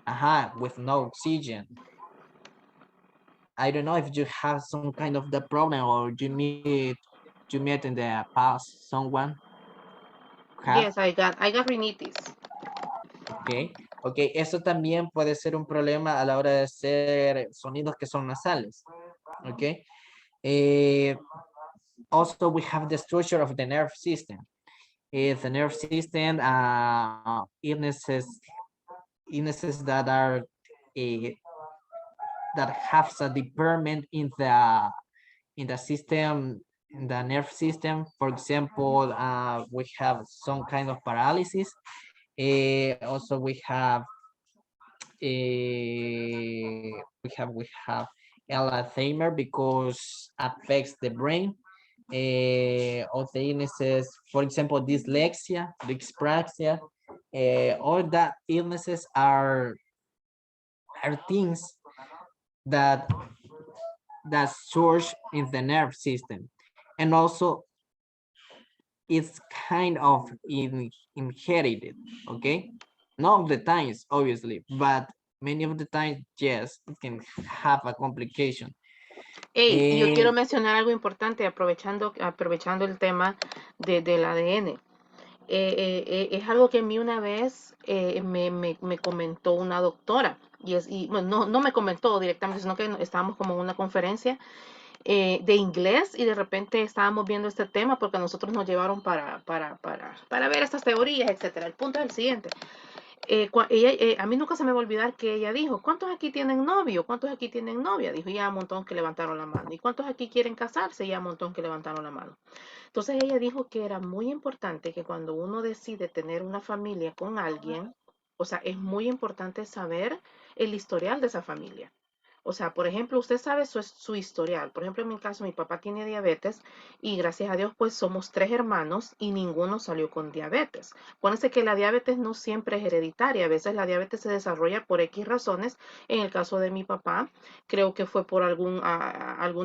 [SPEAKER 1] oxygen.
[SPEAKER 3] With no oxygen. I don't know if you have some kind of the problem or you meet in the past someone have.
[SPEAKER 1] Yes, I got rhinitis.
[SPEAKER 3] Okay, okay, eso también puede ser un problema a la hora de hacer sonidos que son nasales. Okay, also we have the structure of the nerve system. The nerve system illnesses that are that have a department in the system, in the nerve system. For example, we have some kind of paralysis. Also, we have Alzheimer because affects the brain. Of the illnesses, for example, dyslexia, dyspraxia, all that illnesses are things that source in the nerve system, and also it's kind of inherited. Okay, not of the times obviously, but many of the times yes, it can have a complication.
[SPEAKER 1] Hey, y yo quiero mencionar algo importante aprovechando el tema del ADN. Es algo que a mí una vez me comentó una doctora, bueno, no me comentó directamente, sino que estábamos como en una conferencia de inglés y de repente estábamos viendo este tema porque nosotros nos llevaron para ver estas teorías, etcétera. El punto es el siguiente. A mí nunca se me va a olvidar que ella dijo, ¿cuántos aquí tienen novio? ¿Cuántos aquí tienen novia? Dijo, ya un montón que levantaron la mano. ¿Y cuántos aquí quieren casarse? Ya un montón que levantaron la mano. Entonces ella dijo que era muy importante que cuando uno decide tener una familia con alguien, o sea, es muy importante saber el historial de esa familia. O sea, por ejemplo, usted sabe su historial. Por ejemplo, en mi caso, mi papá tiene diabetes y gracias a Dios, pues somos 3 hermanos y ninguno salió con diabetes. Acuérdense que la diabetes no siempre es hereditaria. A veces la diabetes se desarrolla por X razones. En el caso de mi papá, creo que fue por algún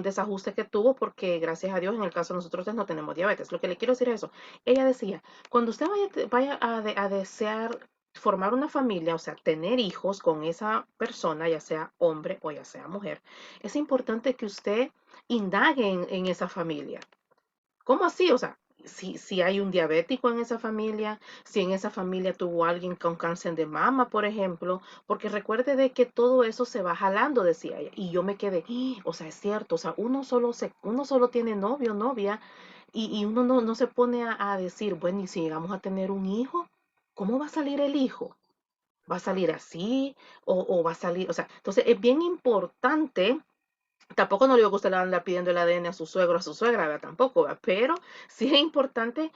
[SPEAKER 1] desajuste que tuvo, porque gracias a Dios, en el caso de nosotros no tenemos diabetes. Lo que le quiero decir es eso. Ella decía, cuando usted vaya a desear formar una familia, o sea, tener hijos con esa persona, ya sea hombre o ya sea mujer, es importante que usted indague en esa familia. ¿Cómo así? O sea, si hay un diabético en esa familia, si en esa familia tuvo alguien con cáncer de mama, por ejemplo, porque recuerde de que todo eso se va jalando, decía ella. Y yo me quedé, o sea, es cierto, o sea, uno solo tiene novio, novia, y uno no se pone a decir, bueno, y si llegamos a tener un hijo, ¿cómo va a salir el hijo? ¿Va a salir así? ¿O va a salir? O sea, entonces es bien importante. Tampoco no le digo que usted le va a andar pidiendo el ADN a su suegro o a su suegra, ¿verdad? Tampoco, ¿verdad? Pero sí es importante,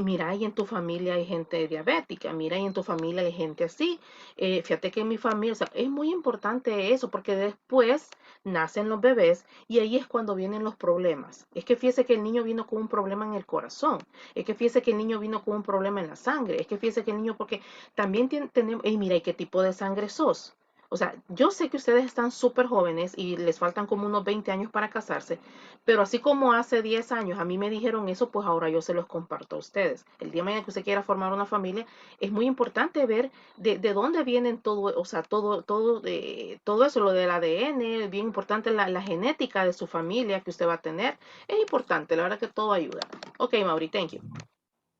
[SPEAKER 1] mira, ahí en tu familia hay gente diabética, mira, ahí en tu familia hay gente así. Fíjate que en mi familia, o sea, es muy importante eso, porque después nacen los bebés y ahí es cuando vienen los problemas. Es que fíjese que el niño vino con un problema en el corazón, es que fíjese que el niño vino con un problema en la sangre, es que fíjese que el niño, porque también tenemos, mira, ¿y qué tipo de sangre sos? O sea, yo sé que ustedes están súper jóvenes y les faltan como unos 20 años para casarse, pero así como hace 10 años a mí me dijeron eso, pues ahora yo se los comparto a ustedes. El día de mañana que usted quiera formar una familia, es muy importante ver de dónde vienen todo, o sea, todo eso, lo del ADN, es bien importante la genética de su familia que usted va a tener. Es importante, la verdad que todo ayuda. Ok, Mauri, thank you.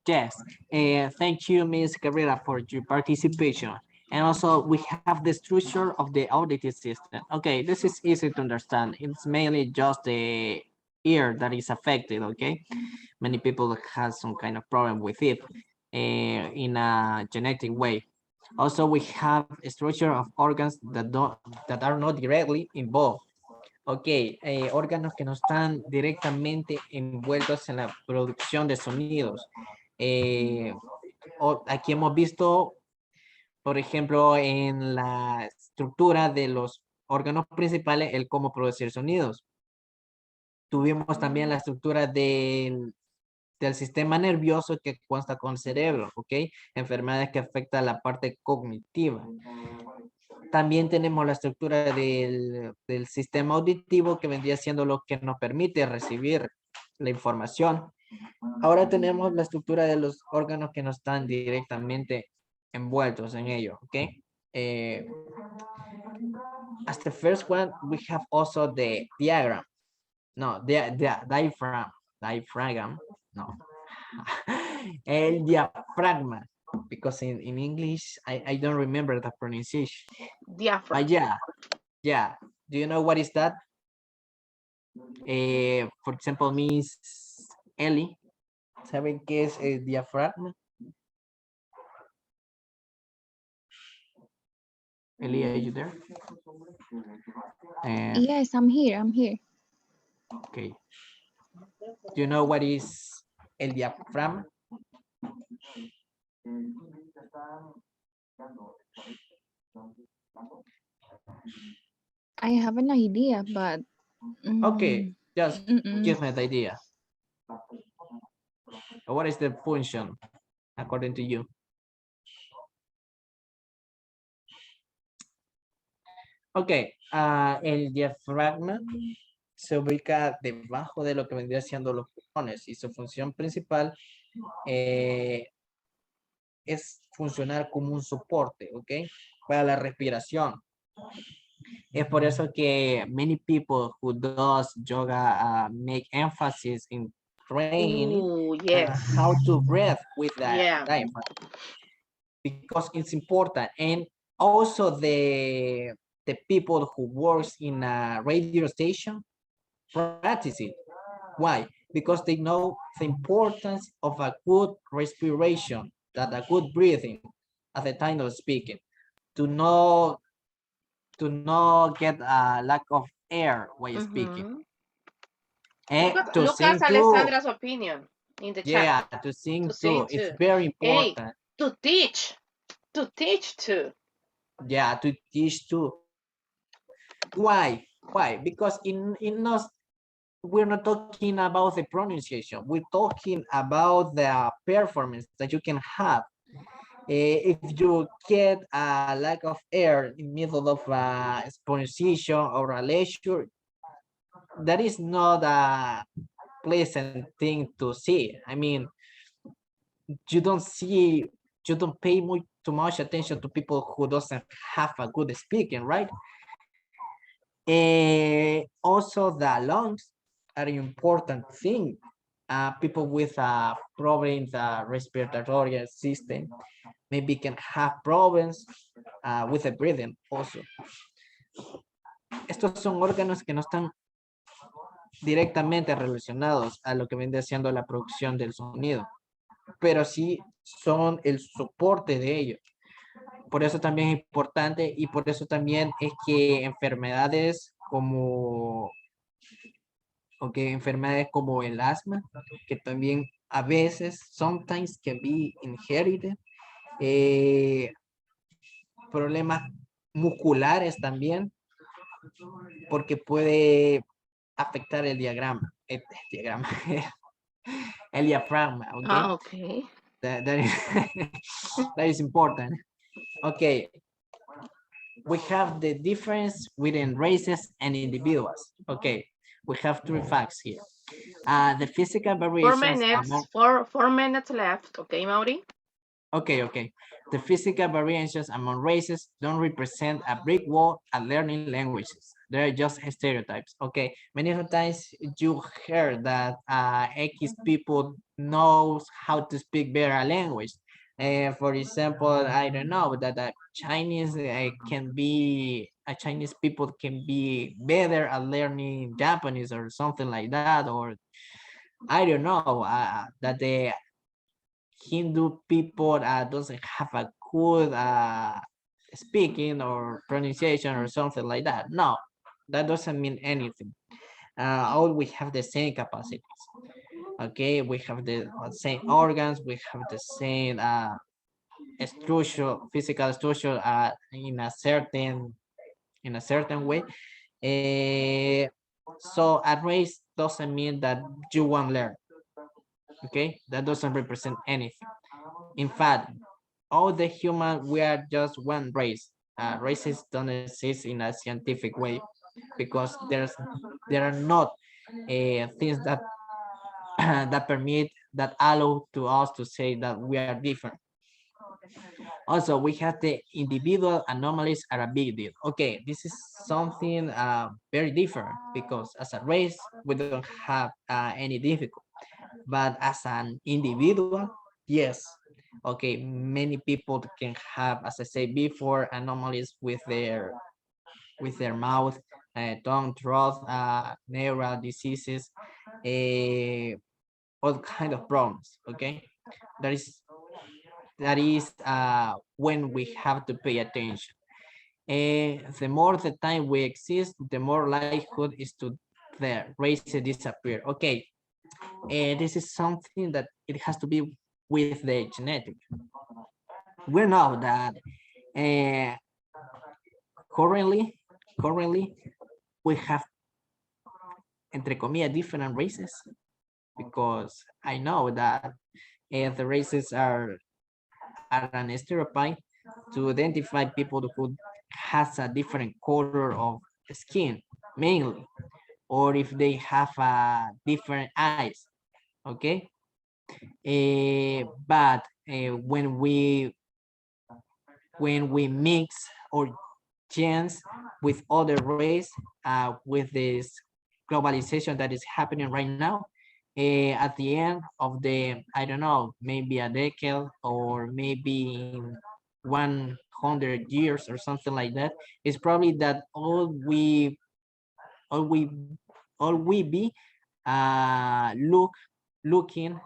[SPEAKER 3] Yes, thank you, Ms. Cabrera, for your participation. And also, we have the structure of the auditing system. Okay, this is easy to understand. It's mainly just the ear that is affected, okay? Many people have some kind of problem with it in a genetic way. Also, we have a structure of organs that are not directly involved. Ok, órganos que no están directamente envueltos en la producción de sonidos. Aquí hemos visto, por ejemplo, en la estructura de los órganos principales, el cómo producir sonidos. Tuvimos también la estructura del sistema nervioso que consta con el cerebro, ¿ok? Enfermedades que afectan la parte cognitiva. También tenemos la estructura del sistema auditivo que vendría siendo lo que nos permite recibir la información. Ahora tenemos la estructura de los órganos que no están directamente envueltos en ello, ¿ok? As the first one, we have also the diagram. No, the diaphragm, no. El diafragma, because in English, I don't remember the pronunciation.
[SPEAKER 1] Diaphragm.
[SPEAKER 3] But yeah. Do you know what is that? For example, Miss Ellie, ¿saben qué es el diafragma? Ellie, are you there?
[SPEAKER 2] Yes, I'm here. I'm here.
[SPEAKER 3] Okay. Do you know what is el diafragma?
[SPEAKER 2] I have an idea, but
[SPEAKER 3] Okay, just give me the
[SPEAKER 2] mm-mm.
[SPEAKER 3] idea. What is the function according to you? Okay, el diafragma se ubica debajo de lo que vendría siendo los pulmones y su función principal es funcionar como un soporte, ¿ok? Para la respiración. Es por eso que many people who does yoga make emphasis in training
[SPEAKER 1] Ooh, yes.
[SPEAKER 3] how to breathe with the
[SPEAKER 1] Yeah.
[SPEAKER 3] diaphragm because it's important. And also the people who works in a radio station practice it. Why? Because they know the importance of a good respiration, that a good breathing at the time of speaking, to not get a lack of air while speaking. And to
[SPEAKER 1] Look
[SPEAKER 3] sing
[SPEAKER 1] at
[SPEAKER 3] too.
[SPEAKER 1] Alessandra's opinion in the
[SPEAKER 3] Yeah,
[SPEAKER 1] chat.
[SPEAKER 3] to sing
[SPEAKER 1] To
[SPEAKER 3] too.
[SPEAKER 1] sing
[SPEAKER 3] It's
[SPEAKER 1] too.
[SPEAKER 3] very
[SPEAKER 1] Hey,
[SPEAKER 3] important.
[SPEAKER 1] to teach too.
[SPEAKER 3] Yeah, to teach too. Why? Because in us, we're not talking about the pronunciation. We're talking about the performance that you can have. If you get a lack of air in middle of a pronunciation or a lecture, that is not a pleasant thing to see. I mean, you don't pay too much attention to people who doesn't have a good speaking, right? Also, the lungs are an important thing. People with problems respiratory system maybe can have problems with the breathing also. Estos son órganos que no están directamente relacionados a lo que viene siendo la producción del sonido, pero sí son el soporte de ellos. Por eso también es importante y por eso también es que enfermedades como enfermedades como el asma, que también a veces, sometimes can be inherited, problemas musculares también, porque puede afectar el diagrama, el diafragma, ¿ok?
[SPEAKER 1] Ah, okay.
[SPEAKER 3] That is, that is important. Okay, we have the difference within races and individuals. Okay, we have three facts here. The physical variations.
[SPEAKER 1] 4 minutes left. Okay, Mauri?
[SPEAKER 3] Okay. The physical variations among races don't represent a brick wall at learning languages. They're just stereotypes. Okay, many times you heard that X people knows how to speak better language. For example, I don't know that Chinese Chinese people can be better at learning Japanese or something like that, or I don't know that the Hindu people doesn't have a good speaking or pronunciation or something like that. No, that doesn't mean anything. All we have the same capacities. Okay, we have the same organs, we have the same structure, physical structure in a certain way. So a race doesn't mean that you won't learn. Okay, that doesn't represent anything. In fact, all the human, we are just one race. races don't exist in a scientific way because there are not things that that permit that allow to us to say that we are different. Also, we have the individual anomalies are a big deal. Okay, this is something very different because as a race, we don't have any difficulty. But as an individual, yes. Okay, many people can have, as I said before, anomalies with their mouth, tongue, throat, neural diseases, all kind of problems. Okay, that is when we have to pay attention. The more the time we exist, the more likelihood is to the races disappear. Okay, this is something that it has to be with the genetic. We know that uh, currently, we have entre comillas different races because I know that the races are an stereotype to identify people who has a different color of skin mainly, or if they have different eyes. Okay, but when we mix our genes with other race, with this globalization that is happening right now, at the end of the, I don't know, maybe a decade or maybe in 100 years or something like that, it's probably that all we all we be looking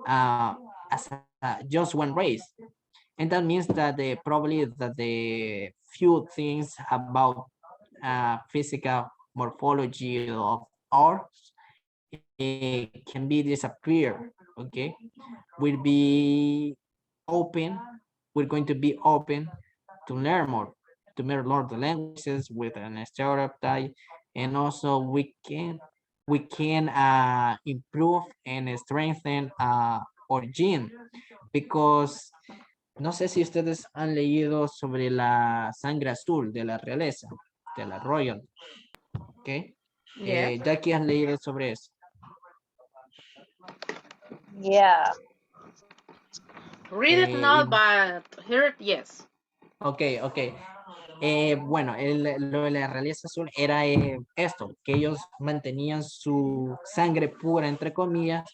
[SPEAKER 3] as just one race. And that means that probably that the few things about physical morphology of ours can be disappear. Okay, will be open. We're going to be open to learn more, to learn the languages with an stereotype, and also we can improve and strengthen our gene because no sé si ustedes han leído sobre la sangre azul de la realeza, de la royal. ¿Ok?
[SPEAKER 1] Yes.
[SPEAKER 3] Jackie, ¿has leído sobre eso?
[SPEAKER 5] Yeah.
[SPEAKER 1] Read it not, but hear it, yes.
[SPEAKER 3] Ok, ok. Bueno, lo de la realeza azul era esto, que ellos mantenían su sangre pura, entre comillas,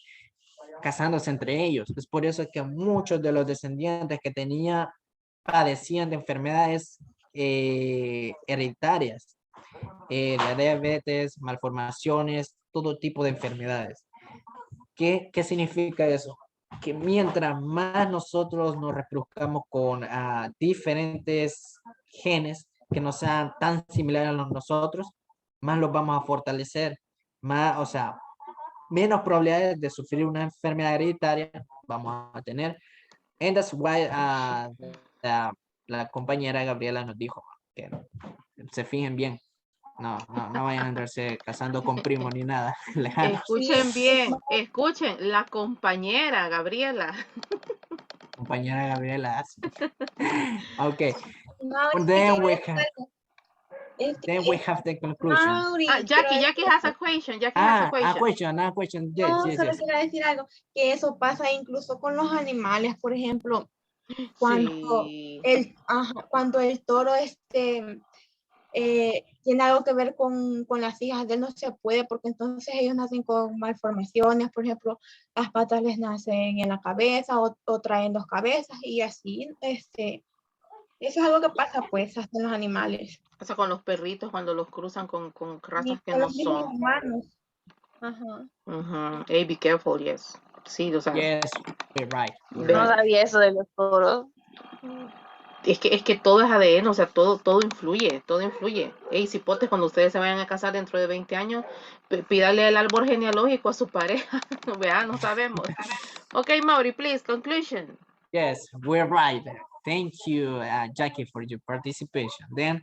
[SPEAKER 3] casándose entre ellos. Es por eso que muchos de los descendientes que tenía padecían de enfermedades hereditarias, de diabetes, malformaciones, todo tipo de enfermedades. ¿Qué significa eso? Que mientras más nosotros nos reproduzcamos con diferentes genes que no sean tan similares a los nosotros, más los vamos a fortalecer, más, o sea, menos probabilidades de sufrir una enfermedad hereditaria vamos a tener. And that's why la compañera Gabriela nos dijo que se fijen bien. No vayan a andarse casando con primos ni nada lejano.
[SPEAKER 1] Escuchen bien, escuchen, la compañera Gabriela.
[SPEAKER 3] Compañera Gabriela. Okay.
[SPEAKER 4] No,
[SPEAKER 3] Then we have the conclusion.
[SPEAKER 1] Jackie has a question. Jackie has a question.
[SPEAKER 3] A question.
[SPEAKER 4] No,
[SPEAKER 3] Yes,
[SPEAKER 4] solo
[SPEAKER 3] yes.
[SPEAKER 4] quiero decir algo, que eso pasa incluso con los animales, por ejemplo, cuando
[SPEAKER 1] Sí.
[SPEAKER 4] cuando el toro tiene algo que ver con las hijas de él, no se puede, porque entonces ellos nacen con malformaciones, por ejemplo, las patas les nacen en la cabeza o traen dos cabezas y así, eso es algo que pasa pues hasta en los animales.
[SPEAKER 1] O sea, con los perritos cuando los cruzan con razas
[SPEAKER 4] Y
[SPEAKER 1] que
[SPEAKER 4] con
[SPEAKER 1] no
[SPEAKER 4] los mismos
[SPEAKER 1] son.
[SPEAKER 4] humanos. Ajá.
[SPEAKER 1] Hey, be careful, yes. Sí, o sea.
[SPEAKER 3] Yes, you're right.
[SPEAKER 5] No sabía eso de los toros.
[SPEAKER 1] Es que todo es ADN, o sea, todo influye, todo influye. Hey, cipotes, cuando ustedes se vayan a casar dentro de 20 años, pídale el árbol genealógico a su pareja. Vea, no sabemos. Okay, Mauri, please, conclusion.
[SPEAKER 3] Yes, we're right. Thank you, Jackie, for your participation. Then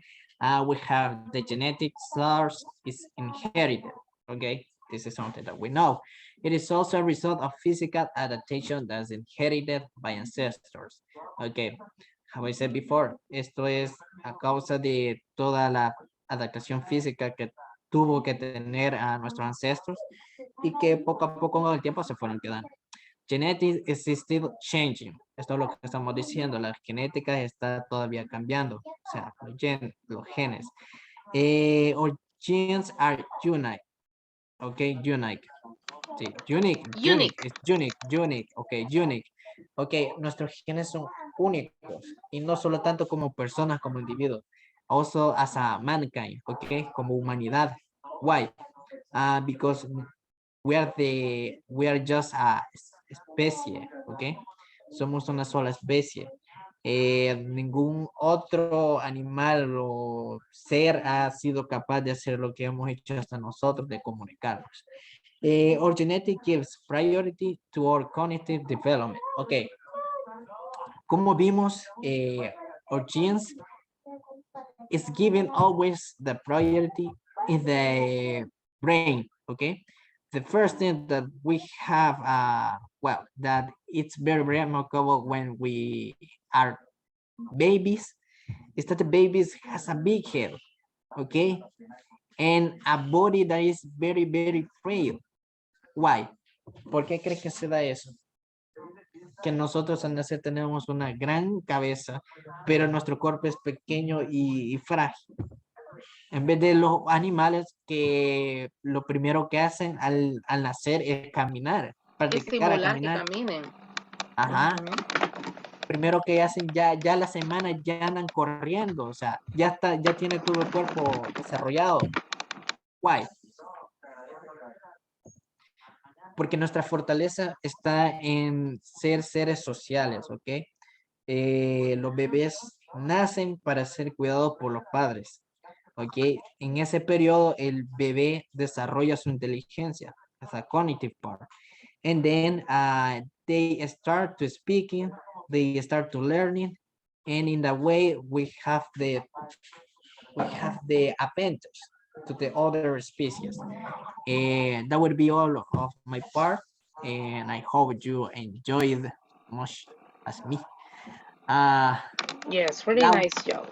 [SPEAKER 3] we have the genetic source is inherited. Okay, this is something that we know. It is also a result of physical adaptation that's inherited by ancestors. Okay, how I said before, esto es a causa de toda la adaptación física que tuvo que tener a nuestros ancestros y que poco a poco con el tiempo se fueron quedando. Genetics is still changing. Esto es lo que estamos diciendo. La genética está todavía cambiando. O sea, los genes. Our genes are unique. Ok, unique. Sí,
[SPEAKER 1] Unique.
[SPEAKER 3] unique. Ok, unique. Ok, nuestros genes son únicos. Y no solo tanto como personas, como individuos. Also as a mankind. Ok, como humanidad. Why? Because we are just a especie, ¿ok? Somos una sola especie. Ningún otro animal o ser ha sido capaz de hacer lo que hemos hecho hasta nosotros, de comunicarnos. Our genetic gives priority to our cognitive development. Ok. Como vimos, our genes is given always the priority in the brain, okay? The first thing that we have, well, that it's very remarkable when we are babies, is that the babies has a big head, okay? And a body that is very, very frail. Why? ¿Por qué crees que se da eso? Que nosotros al nacer tenemos una gran cabeza, pero nuestro cuerpo es pequeño y frágil. En vez de los animales que lo primero que hacen al nacer es caminar, practicar a
[SPEAKER 1] Estimular que
[SPEAKER 3] caminar.
[SPEAKER 1] caminen.
[SPEAKER 3] Ajá.
[SPEAKER 1] Ujú.
[SPEAKER 3] Primero que hacen ya la semana ya andan corriendo, o sea, ya tiene todo el cuerpo desarrollado. Why? Porque nuestra fortaleza está en ser seres sociales, ¿ok? Los bebés nacen para ser cuidados por los padres. ¿Ok? En ese periodo el bebé desarrolla su inteligencia, as a cognitive part. And then they start to speaking, they start to learning, and in that way we have the appendage to the other species. And that would be all of my part, and I hope you enjoyed much as me.
[SPEAKER 1] Yes, really
[SPEAKER 3] Now,
[SPEAKER 1] nice job.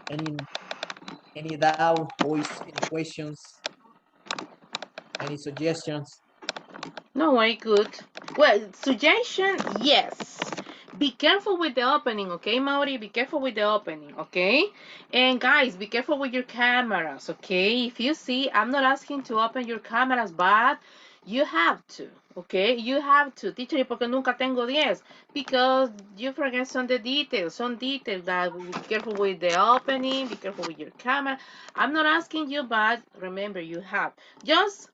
[SPEAKER 3] any any doubt, voice, any questions, any suggestions?
[SPEAKER 1] No, very good. Well, suggestion, yes. Be careful with the opening, okay, Mauri? Be careful with the opening, okay? And guys, be careful with your cameras, okay? If you see, I'm not asking to open your cameras, but you have to, okay? You have to. Teacher, ¿y por qué nunca tengo 10? Because you forget some details that be careful with the opening, be careful with your camera. I'm not asking you, but remember, you have. Just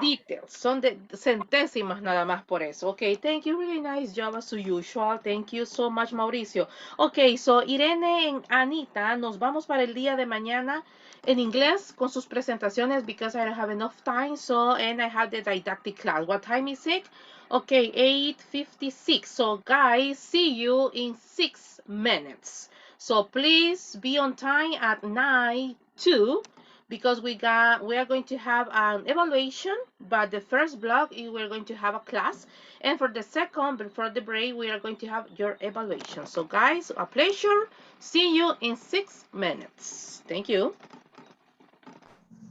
[SPEAKER 1] details, son de centésimas nada más por eso. Ok, thank you, really nice job as usual. Thank you so much, Mauricio. Ok, so Irene and Anita, nos vamos para el día de mañana en inglés con sus presentaciones because I don't have enough time, so, and I have the didactic class. What time is it? Okay, 8:56. So guys, see you in 6 minutes. So please be on time at 9:02 because we are going to have an evaluation, but the first block we're going to have a class, and for the second, before the break, we are going to have your evaluation. So guys, a pleasure. See you in 6 minutes. Thank you.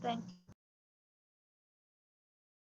[SPEAKER 5] Thank